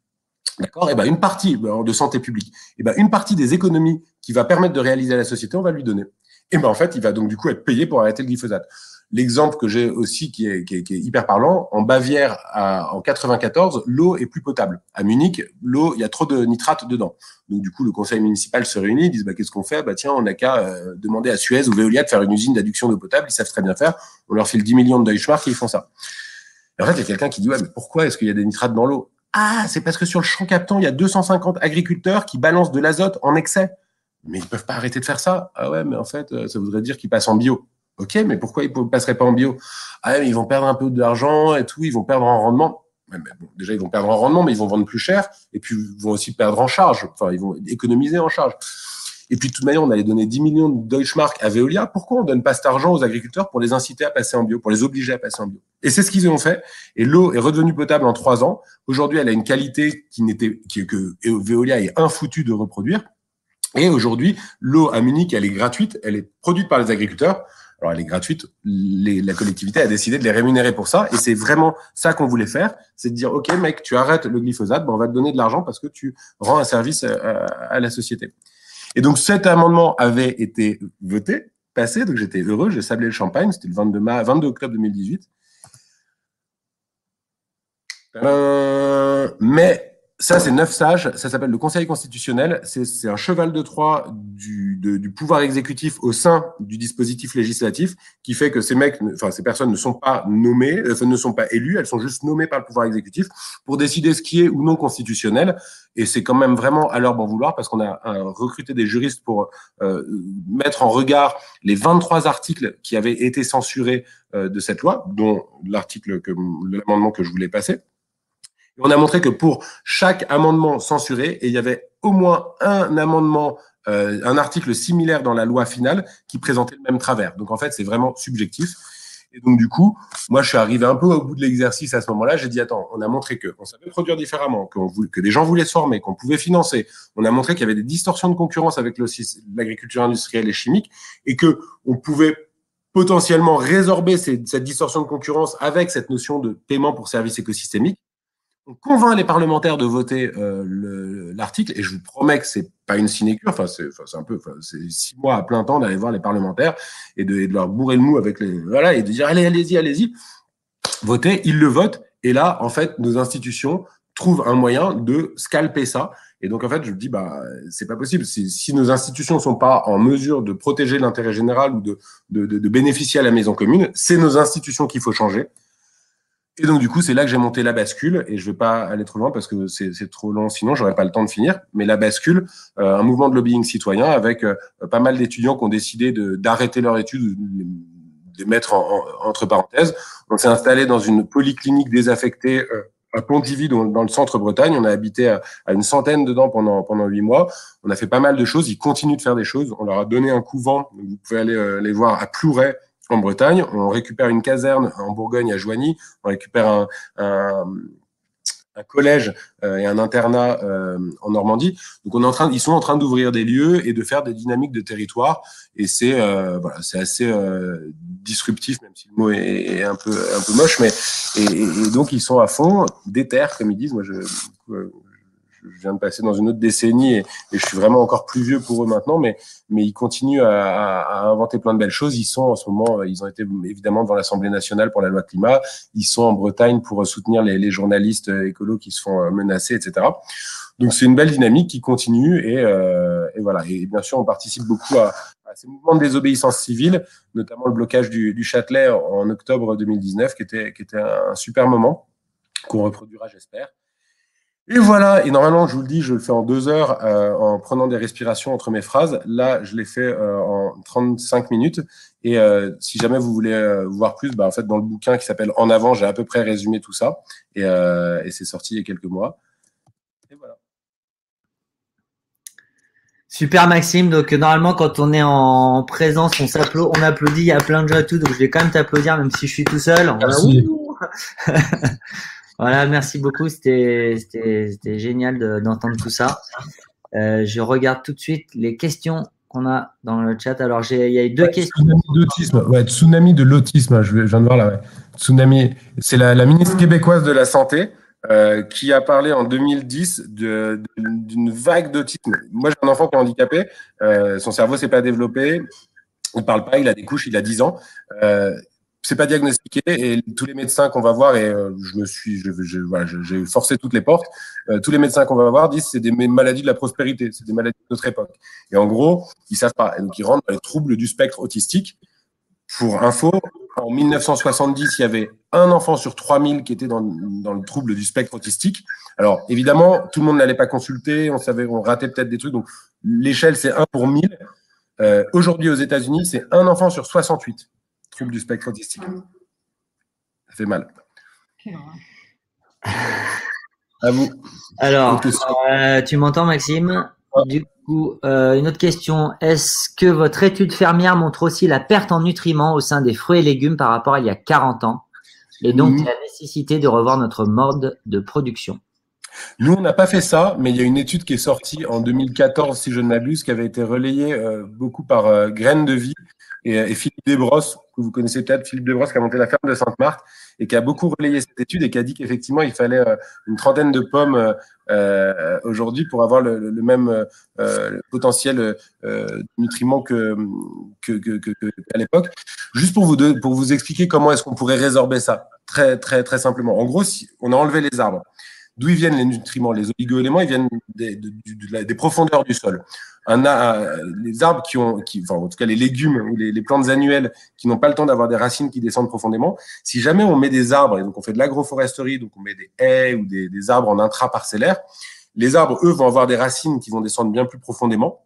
D'accord? Et ben, une partie de santé publique, et ben, une partie des économies qui va permettre de réaliser à la société, on va lui donner. Et ben, en fait, il va donc du coup être payé pour arrêter le glyphosate. L'exemple que j'ai aussi qui est hyper parlant, en Bavière, en 94, l'eau est plus potable. À Munich, l'eau, il y a trop de nitrates dedans. Donc du coup, le conseil municipal se réunit, ils disent bah, qu'est-ce qu'on fait? Bah tiens, on n'a qu'à demander à Suez ou Veolia de faire une usine d'adduction d'eau potable, ils savent très bien faire. On leur file 10 millions de Deutschmark et ils font ça. Et en fait, il y a quelqu'un qui dit ouais, mais pourquoi est-ce qu'il y a des nitrates dans l'eau? Ah, c'est parce que sur le champ captant, il y a 250 agriculteurs qui balancent de l'azote en excès. Mais ils peuvent pas arrêter de faire ça. Ah ouais, mais en fait, ça voudrait dire qu'ils passent en bio. Ok, mais pourquoi ils ne passeraient pas en bio? Ah, mais ils vont perdre un peu d'argent et tout, ils vont perdre en rendement. Ouais, mais bon, déjà, ils vont perdre en rendement, mais ils vont vendre plus cher et puis ils vont aussi perdre en charge. Enfin, ils vont économiser en charge. Et puis, de toute manière, on allait donner 10 millions de Deutschmark à Veolia. Pourquoi on ne donne pas cet argent aux agriculteurs pour les inciter à passer en bio, pour les obliger à passer en bio? Et c'est ce qu'ils ont fait. Et l'eau est redevenue potable en 3 ans. Aujourd'hui, elle a une qualité que Veolia est infoutu de reproduire. Et aujourd'hui, l'eau à Munich, elle est gratuite. Elle est produite par les agriculteurs. Alors, elle est gratuite. La collectivité a décidé de les rémunérer pour ça. Et c'est vraiment ça qu'on voulait faire. C'est de dire, OK, mec, tu arrêtes le glyphosate, ben, on va te donner de l'argent parce que tu rends un service à la société. Et donc, cet amendement avait été voté, passé. Donc, j'étais heureux. J'ai sablé le champagne. C'était le 22 octobre 2018. Mais ça, c'est 9 sages. Ça s'appelle le Conseil constitutionnel. C'est un cheval de Troie du pouvoir exécutif au sein du dispositif législatif qui fait que ces personnes ne sont pas nommées, ne sont pas élues. Elles sont juste nommées par le pouvoir exécutif pour décider ce qui est ou non constitutionnel. Et c'est quand même vraiment à leur bon vouloir parce qu'on a recruté des juristes pour mettre en regard les 23 articles qui avaient été censurés de cette loi, dont l'amendement que je voulais passer. On a montré que pour chaque amendement censuré, et il y avait au moins un amendement, un article similaire dans la loi finale qui présentait le même travers. Donc en fait, c'est vraiment subjectif. Et donc du coup, moi, je suis arrivé un peu au bout de l'exercice à ce moment-là. J'ai dit, attends, on a montré qu'on savait produire différemment, que des gens voulaient se former, qu'on pouvait financer. On a montré qu'il y avait des distorsions de concurrence avec l'agriculture industrielle et chimique et que on pouvait potentiellement résorber cette distorsion de concurrence avec cette notion de paiement pour services écosystémiques. On convainc les parlementaires de voter l'article et je vous promets que c'est pas une sinécure. C'est 6 mois à plein temps d'aller voir les parlementaires et de leur bourrer le mou avec et de dire allez-y, votez. Ils le votent et là en fait nos institutions trouvent un moyen de scalper ça. Et donc en fait je me dis c'est pas possible. Si nos institutions sont pas en mesure de protéger l'intérêt général ou de bénéficier à la maison commune, c'est nos institutions qu'il faut changer. Et donc, du coup, c'est là que j'ai monté La Bascule, et je ne vais pas aller trop loin parce que c'est trop long, sinon j'aurais pas le temps de finir. Mais La Bascule, un mouvement de lobbying citoyen avec pas mal d'étudiants qui ont décidé d'arrêter leur étude, de mettre entre parenthèses. On s'est installé dans une polyclinique désaffectée à Pontivy, dans le centre-Bretagne. On a habité à une centaine dedans pendant 8 mois. On a fait pas mal de choses. Ils continuent de faire des choses. On leur a donné un couvent. Vous pouvez aller les voir à Plouray, en Bretagne, on récupère une caserne en Bourgogne à Joigny, on récupère un collège et un internat en Normandie. Donc ils sont en train d'ouvrir des lieux et de faire des dynamiques de territoire. Et c'est assez disruptif, même si le mot est un peu moche, mais et donc ils sont à fond, déter, comme ils disent. Moi, je viens de passer dans une autre décennie et je suis vraiment encore plus vieux pour eux maintenant, mais ils continuent à inventer plein de belles choses. Ils sont en ce moment, ils ont été évidemment devant l'Assemblée nationale pour la loi climat. Ils sont en Bretagne pour soutenir les journalistes écolos qui se font menacer, etc. Donc c'est une belle dynamique qui continue et voilà. Et bien sûr, on participe beaucoup à ces mouvements de désobéissance civile, notamment le blocage du Châtelet en octobre 2019, qui était un super moment qu'on reproduira, j'espère. Et voilà, et normalement, je vous le dis, je le fais en 2 heures en prenant des respirations entre mes phrases. Là, je l'ai fait en 35 minutes. Et si jamais vous voulez voir plus, en fait, dans le bouquin qui s'appelle En avant, j'ai à peu près résumé tout ça. Et c'est sorti il y a quelques mois. Et voilà. Super Maxime, donc normalement quand on est en présence, on applaudit, il y a plein de gens et tout, donc je vais quand même t'applaudir même si je suis tout seul. Merci. Voilà, merci beaucoup, c'était génial d'entendre tout ça. Je regarde tout de suite les questions qu'on a dans le chat. Alors il y a eu 2 questions. Tsunami d'autisme, tsunami de l'autisme, je viens de voir là. Ouais. Tsunami, c'est la ministre québécoise de la Santé qui a parlé en 2010 d'une vague d'autisme. Moi, j'ai un enfant qui est handicapé, son cerveau s'est pas développé, il parle pas, il a des couches, il a 10 ans. C'est pas diagnostiqué et tous les médecins qu'on va voir, et j'ai forcé toutes les portes, tous les médecins qu'on va voir disent que c'est des maladies de la prospérité, c'est des maladies de notre époque. Et en gros, ils savent pas. Et donc, ils rentrent dans les troubles du spectre autistique. Pour info, en 1970, il y avait un enfant sur 3000 qui était dans le trouble du spectre autistique. Alors, évidemment, tout le monde n'allait pas consulter, on ratait peut-être des trucs. Donc, l'échelle, c'est 1 pour 1000. Aujourd'hui, aux États-Unis, c'est un enfant sur 68. Trouble du spectre autistique. Ça fait mal. À vous. Alors, tu m'entends, Maxime? Du coup, une autre question. Est-ce que votre étude fermière montre aussi la perte en nutriments au sein des fruits et légumes par rapport à il y a 40 ans et donc la nécessité de revoir notre mode de production? Nous, on n'a pas fait ça, mais il y a une étude qui est sortie en 2014, si je ne m'abuse, qui avait été relayée beaucoup par Graines de Vie et Philippe Desbrosses, que vous connaissez peut-être, Philippe Desbrosses qui a monté la ferme de Sainte-Marthe et qui a beaucoup relayé cette étude et qui a dit qu'effectivement, il fallait une trentaine de pommes aujourd'hui pour avoir le même potentiel nutriments qu'à l'époque. Juste pour vous expliquer comment est-ce qu'on pourrait résorber ça, très, très, très simplement. En gros, si on a enlevé les arbres. D'où ils viennent les nutriments? Les oligo-éléments, ils viennent des profondeurs du sol. Les arbres enfin, en tout cas les légumes ou les plantes annuelles qui n'ont pas le temps d'avoir des racines qui descendent profondément, si jamais on met des arbres, et donc on fait de l'agroforesterie, donc on met des haies ou des arbres en intraparcellaire, les arbres, eux, vont avoir des racines qui vont descendre bien plus profondément,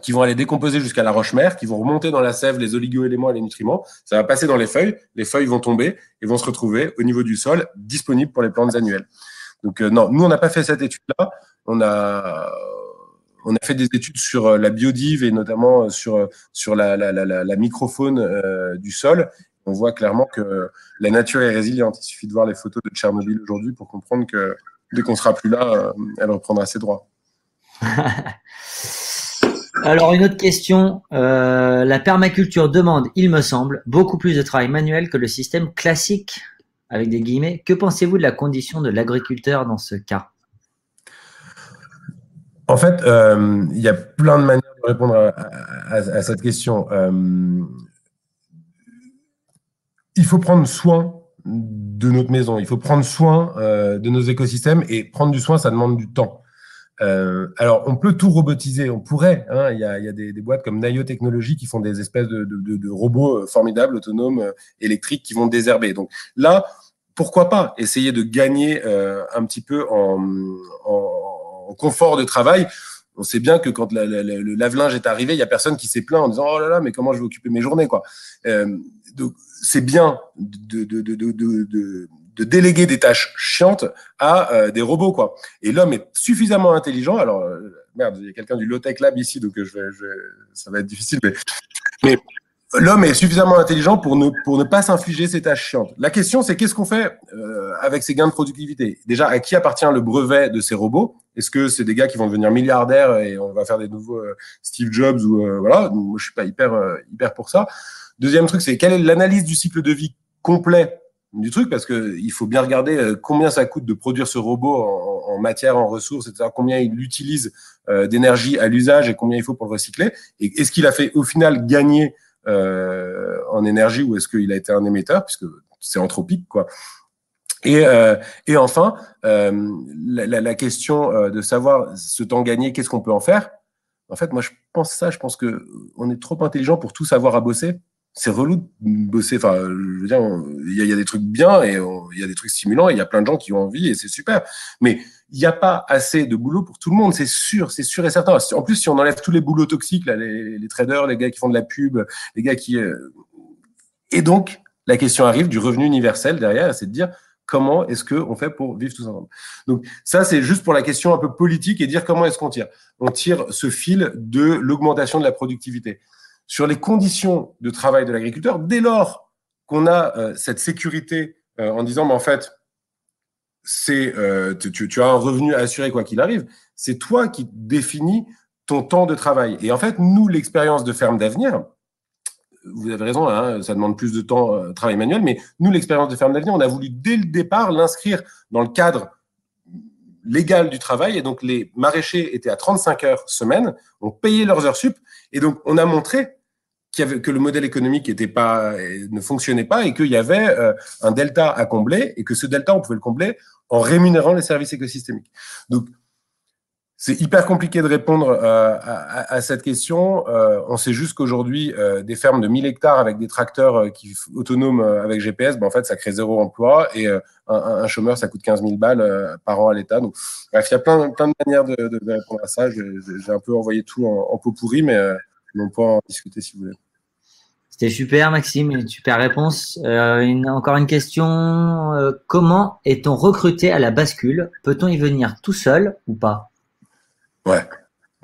qui vont aller décomposer jusqu'à la roche-mère, qui vont remonter dans la sève les oligo-éléments et les nutriments. Ça va passer dans les feuilles vont tomber et vont se retrouver au niveau du sol, disponibles pour les plantes annuelles. Donc non, nous on n'a pas fait cette étude-là. On a fait des études sur la biodive et notamment sur la microfaune du sol. On voit clairement que la nature est résiliente. Il suffit de voir les photos de Tchernobyl aujourd'hui pour comprendre que dès qu'on sera plus là, elle reprendra ses droits. Alors, une autre question. La permaculture demande, il me semble, beaucoup plus de travail manuel que le système classique, avec des guillemets. Que pensez-vous de la condition de l'agriculteur dans ce cas? En fait, il y a plein de manières de répondre à cette question. Il faut prendre soin de notre maison, il faut prendre soin de nos écosystèmes, et prendre du soin, ça demande du temps. Alors, on peut tout robotiser, on pourrait. Hein, il y a des boîtes comme Naio Technologies qui font des espèces de robots formidables, autonomes, électriques, qui vont désherber. Donc là, pourquoi pas essayer de gagner un petit peu en confort de travail. On sait bien que quand le lave-linge est arrivé, il y a personne qui s'est plaint en disant « Oh là là, mais comment je vais occuper mes journées ?» quoi. Donc, c'est bien de déléguer des tâches chiantes à des robots, quoi. Et l'homme est suffisamment intelligent. Alors, merde, il y a quelqu'un du Low-Tech Lab ici, donc ça va être difficile. Mais l'homme est suffisamment intelligent pour ne pas s'infliger ces tâches chiantes. La question, c'est qu'est-ce qu'on fait avec ces gains de productivité? Déjà, à qui appartient le brevet de ces robots? Est-ce que c'est des gars qui vont devenir milliardaires et on va faire des nouveaux Steve Jobs ou voilà? Moi, je suis pas hyper pour ça. Deuxième truc, c'est quelle est l'analyse du cycle de vie complet du truc, parce que il faut bien regarder combien ça coûte de produire ce robot en matière, en ressources, etc. Combien il utilise d'énergie à l'usage et combien il faut pour le recycler. Et est-ce qu'il a fait au final gagner en énergie ou est-ce qu'il a été un émetteur, puisque c'est anthropique, quoi. Et enfin, la question de savoir ce temps gagné, qu'est-ce qu'on peut en faire? En fait, moi, je pense ça. Je pense qu'on est trop intelligent pour tout savoir à bosser. C'est relou de bosser. Enfin, je veux dire, il y a des trucs bien et il y a des trucs stimulants et il y a plein de gens qui ont envie et c'est super. Mais il n'y a pas assez de boulot pour tout le monde, c'est sûr et certain. En plus, si on enlève tous les boulots toxiques, là, les traders, les gars qui font de la pub, les gars qui… Et donc, la question arrive du revenu universel derrière, c'est de dire comment est-ce qu'on fait pour vivre tous ensemble. Donc ça, c'est juste pour la question un peu politique et dire comment est-ce qu'on tire. On tire ce fil de l'augmentation de la productivité. Sur les conditions de travail de l'agriculteur, dès lors qu'on a cette sécurité en disant, mais en fait, tu as un revenu assuré quoi qu'il arrive, c'est toi qui définis ton temps de travail. Et en fait, nous, l'expérience de Ferme d'Avenir, vous avez raison, hein, ça demande plus de temps travail manuel, mais nous, l'expérience de Ferme d'Avenir, on a voulu dès le départ l'inscrire dans le cadre légal du travail. Et donc, les maraîchers étaient à 35 heures semaine, ont payé leurs heures sup. Et donc, on a montré que le modèle économique ne fonctionnait pas et qu'il y avait un delta à combler et que ce delta, on pouvait le combler en rémunérant les services écosystémiques. Donc, c'est hyper compliqué de répondre à cette question. On sait juste qu'aujourd'hui, des fermes de 1000 hectares avec des tracteurs autonomes avec GPS, en fait, ça crée 0 emploi et un chômeur, ça coûte 15 000 balles par an à l'État. Donc, bref, il y a plein de manières de répondre à ça. J'ai un peu envoyé tout en pot pourri, mais on peut en discuter si vous voulez. C'était super, Maxime, une super réponse. Encore une question. Comment est-on recruté à la bascule? Peut-on y venir tout seul ou pas? Ouais.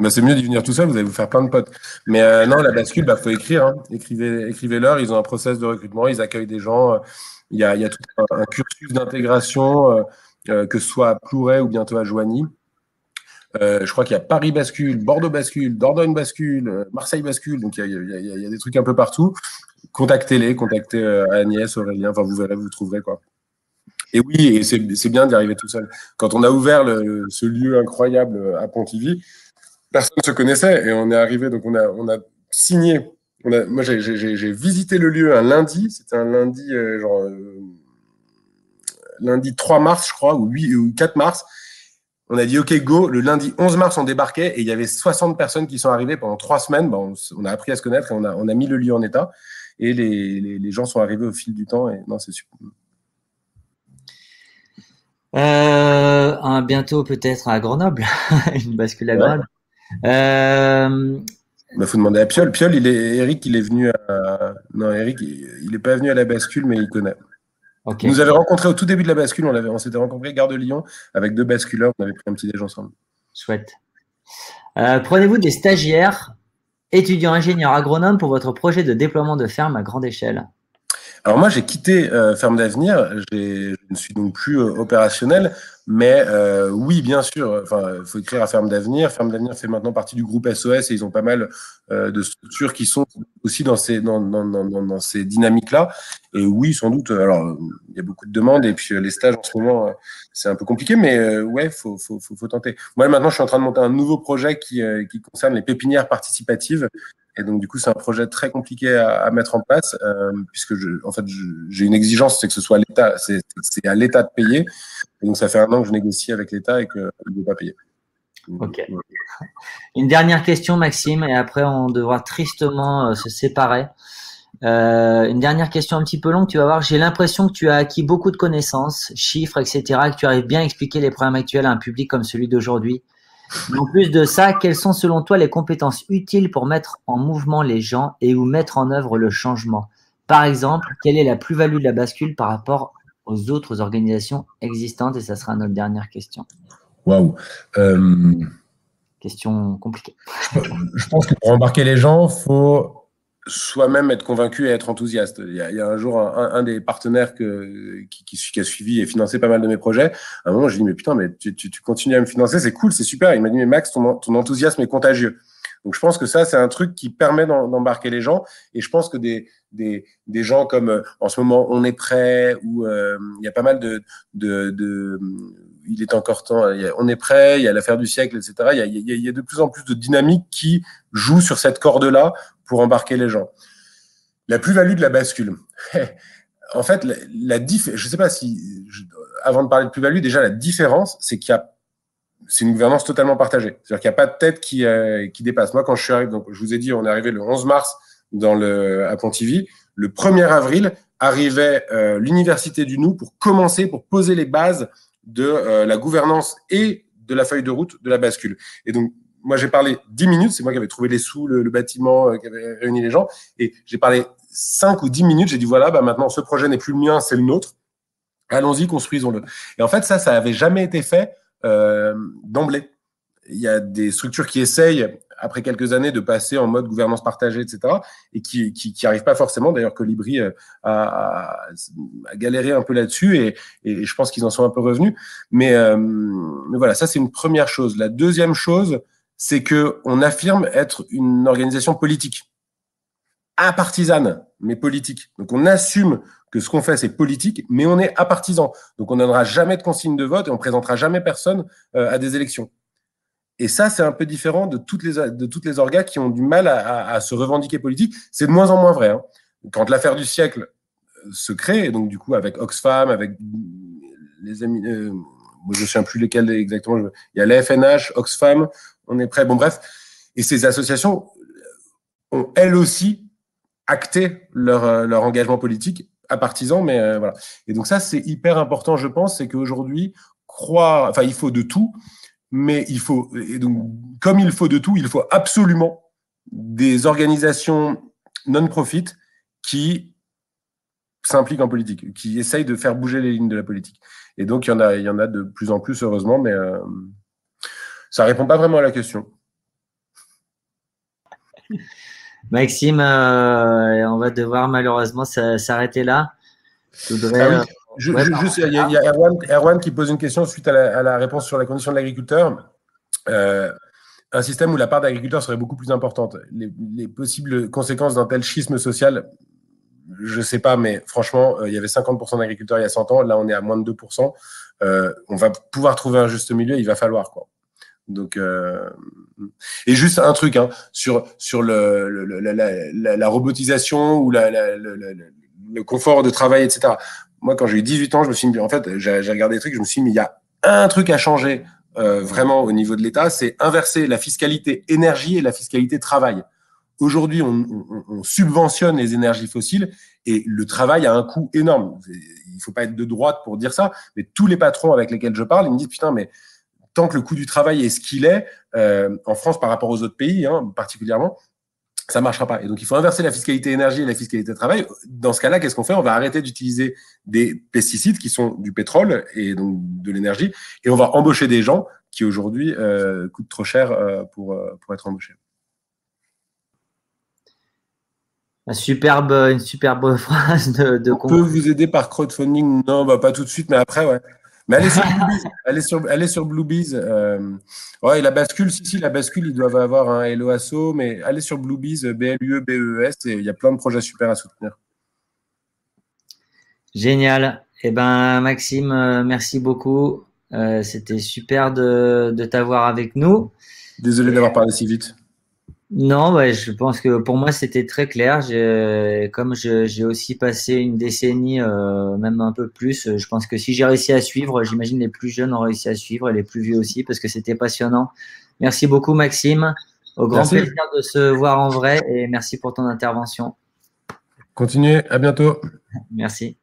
C'est mieux d'y venir tout seul, vous allez vous faire plein de potes. Mais non, la bascule, faut écrire. Hein. Écrivez-leur, ils ont un process de recrutement, ils accueillent des gens. Il y a tout un cursus d'intégration, que ce soit à Plouray ou bientôt à Joigny. Je crois qu'il y a Paris bascule, Bordeaux bascule, Dordogne bascule, Marseille bascule. Donc, il y a des trucs un peu partout. Contactez-les, contactez Agnès, Aurélien. Enfin, vous verrez, vous trouverez quoi. Et oui, et c'est bien d'y arriver tout seul. Quand on a ouvert ce lieu incroyable à Pontivy, personne ne se connaissait et on est arrivé. Donc, on a signé. Moi, j'ai visité le lieu un lundi. C'était un lundi, lundi 3 mars, je crois, ou 4 mars. On a dit OK, go. Le lundi 11 mars, on débarquait et il y avait 60 personnes qui sont arrivées pendant 3 semaines. On a appris à se connaître et on a mis le lieu en état. Et les gens sont arrivés au fil du temps. Et non, c'est super. Bientôt peut-être à Grenoble, une bascule à Grenoble. Faut demander à Piolle. Eric, il est venu à… Non, Eric, il n'est pas venu à la bascule, mais il connaît. Okay. Nous avait rencontrés au tout début de la bascule. On s'était rencontrés Gare de Lyon avec 2 basculeurs. On avait pris un petit déj ensemble. Chouette. Prenez-vous des stagiaires, étudiants ingénieurs agronomes pour votre projet de déploiement de ferme à grande échelle? Alors moi, j'ai quitté Ferme d'Avenir. Je ne suis donc plus opérationnel. Mais oui, bien sûr. Enfin, il faut écrire à Ferme d'Avenir. Ferme d'Avenir fait maintenant partie du groupe SOS et ils ont pas mal de structures qui sont aussi dans ces dynamiques-là. Et oui, sans doute. Alors, il y a beaucoup de demandes et puis les stages en ce moment, c'est un peu compliqué, mais ouais, faut tenter. Moi, maintenant, je suis en train de monter un nouveau projet qui concerne les pépinières participatives. Et donc, du coup, c'est un projet très compliqué à mettre en place, puisque j'ai une exigence, c'est que ce soit l'État, c'est à l'État de payer. Et donc, ça fait 1 an que je négocie avec l'État et qu'il ne veut pas payer. Ok. Une dernière question, Maxime, et après, on devra tristement se séparer. Une dernière question un petit peu longue, tu vas voir. J'ai l'impression que tu as acquis beaucoup de connaissances, chiffres, etc., que tu arrives bien à expliquer les problèmes actuels à un public comme celui d'aujourd'hui. Mais en plus de ça, quelles sont selon toi les compétences utiles pour mettre en mouvement les gens et ou mettre en œuvre le changement? Par exemple, quelle est la plus-value de la bascule par rapport aux autres organisations existantes? Et ça sera notre dernière question. Waouh. Question compliquée. Je pense que pour embarquer les gens, faut soi-même être convaincu et être enthousiaste. Il y a un jour un des partenaires qui a suivi et financé pas mal de mes projets. À un moment, je lui ai dit, mais putain, mais tu continues à me financer, c'est cool, c'est super. Il m'a dit, mais Max, ton enthousiasme est contagieux. Donc, je pense que ça, c'est un truc qui permet d'embarquer les gens. Et je pense que des gens comme, en ce moment, On est prêt, où il y a pas mal il est encore temps, On est prêt, il y a l'affaire du siècle, etc. Il y a de plus en plus de dynamiques qui jouent sur cette corde-là pour embarquer les gens. La plus-value de la bascule. En fait, je sais pas si, avant de parler de plus-value, déjà, la différence, c'est qu'il y a c'est une gouvernance totalement partagée. C'est-à-dire qu'il n'y a pas de tête qui dépasse. Moi, quand je suis arrivé, donc je vous ai dit, on est arrivé le 11 mars à Pontivy. Le 1er avril arrivait l'université du Nou pour poser les bases de la gouvernance et de la feuille de route de la bascule. Et donc, moi, j'ai parlé 10 minutes. C'est moi qui avais trouvé les sous, le bâtiment, qui avait réuni les gens. Et j'ai parlé 5 ou 10 minutes. J'ai dit, voilà, maintenant, ce projet n'est plus le mien, c'est le nôtre. Allons-y, construisons-le. Et en fait, ça n'avait jamais été fait d'emblée. Il y a des structures qui essayent, après quelques années, de passer en mode gouvernance partagée, etc., et qui arrivent pas forcément. D'ailleurs, Colibri a galéré un peu là-dessus, et je pense qu'ils en sont un peu revenus. Mais voilà, ça, c'est une première chose. La deuxième chose, c'est qu'on affirme être une organisation politique, apartisane, mais politique. Donc, on assume que ce qu'on fait, c'est politique, mais on est apartisan. Donc, on ne donnera jamais de consigne de vote et on ne présentera jamais personne à des élections. Et ça, c'est un peu différent de toutes les orgas qui ont du mal à se revendiquer politique. C'est de moins en moins vrai. Hein. Quand l'affaire du siècle se crée, et donc du coup avec Oxfam, avec les amis, moi je ne sais plus lesquels exactement, il y a la FNH, Oxfam, on est prêt, bon bref. Et ces associations ont elles aussi acté leur engagement politique à partisans, mais voilà. Et donc ça, c'est hyper important, je pense, c'est qu'aujourd'hui, il faut de tout, mais et donc, comme il faut de tout, il faut absolument des organisations non-profit qui s'impliquent en politique, qui essayent de faire bouger les lignes de la politique. Et donc, il y en a de plus en plus, heureusement, mais ça répond pas vraiment à la question. Maxime, on va devoir malheureusement s'arrêter là. Juste, il y a Erwan qui pose une question suite à la réponse sur la condition de l'agriculteur. Un système où la part d'agriculteurs serait beaucoup plus importante. Les possibles conséquences d'un tel schisme social, je ne sais pas, mais franchement, il y avait 50% d'agriculteurs il y a 100 ans. Là, on est à moins de 2%. On va pouvoir trouver un juste milieu. Il va falloir, quoi. Donc, et juste un truc sur la robotisation ou le confort de travail, etc. Moi, quand j'ai eu 18 ans, je me suis dit, en fait, j'ai regardé des trucs, je me suis dit, mais il y a un truc à changer vraiment au niveau de l'État, c'est inverser la fiscalité énergie et la fiscalité travail. Aujourd'hui, on subventionne les énergies fossiles et le travail a un coût énorme. Il faut pas être de droite pour dire ça, mais tous les patrons avec lesquels je parle, ils me disent, putain, mais tant que le coût du travail est ce qu'il est, en France par rapport aux autres pays, particulièrement, ça ne marchera pas. Et donc, il faut inverser la fiscalité énergie et la fiscalité travail. Dans ce cas-là, qu'est-ce qu'on fait? On va arrêter d'utiliser des pesticides qui sont du pétrole et donc de l'énergie, et on va embaucher des gens qui aujourd'hui coûtent trop cher pour être embauchés. Une superbe phrase de On peut vous aider par crowdfunding? Non, pas tout de suite, mais après, ouais. Mais allez sur Bluebees. Ouais, la bascule, la bascule, ils doivent avoir un Hello Asso, mais allez sur Bluebees, BLUE-BES, et il y a plein de projets super à soutenir. Génial. Eh ben, Maxime, merci beaucoup. C'était super de t'avoir avec nous. Désolé d'avoir parlé si vite. Non, je pense que pour moi, c'était très clair. Comme j'ai aussi passé une décennie, même un peu plus, je pense que si j'ai réussi à suivre, j'imagine les plus jeunes ont réussi à suivre et les plus vieux aussi parce que c'était passionnant. Merci beaucoup, Maxime. Au grand plaisir de se voir en vrai et merci pour ton intervention. Continuez. À bientôt. Merci.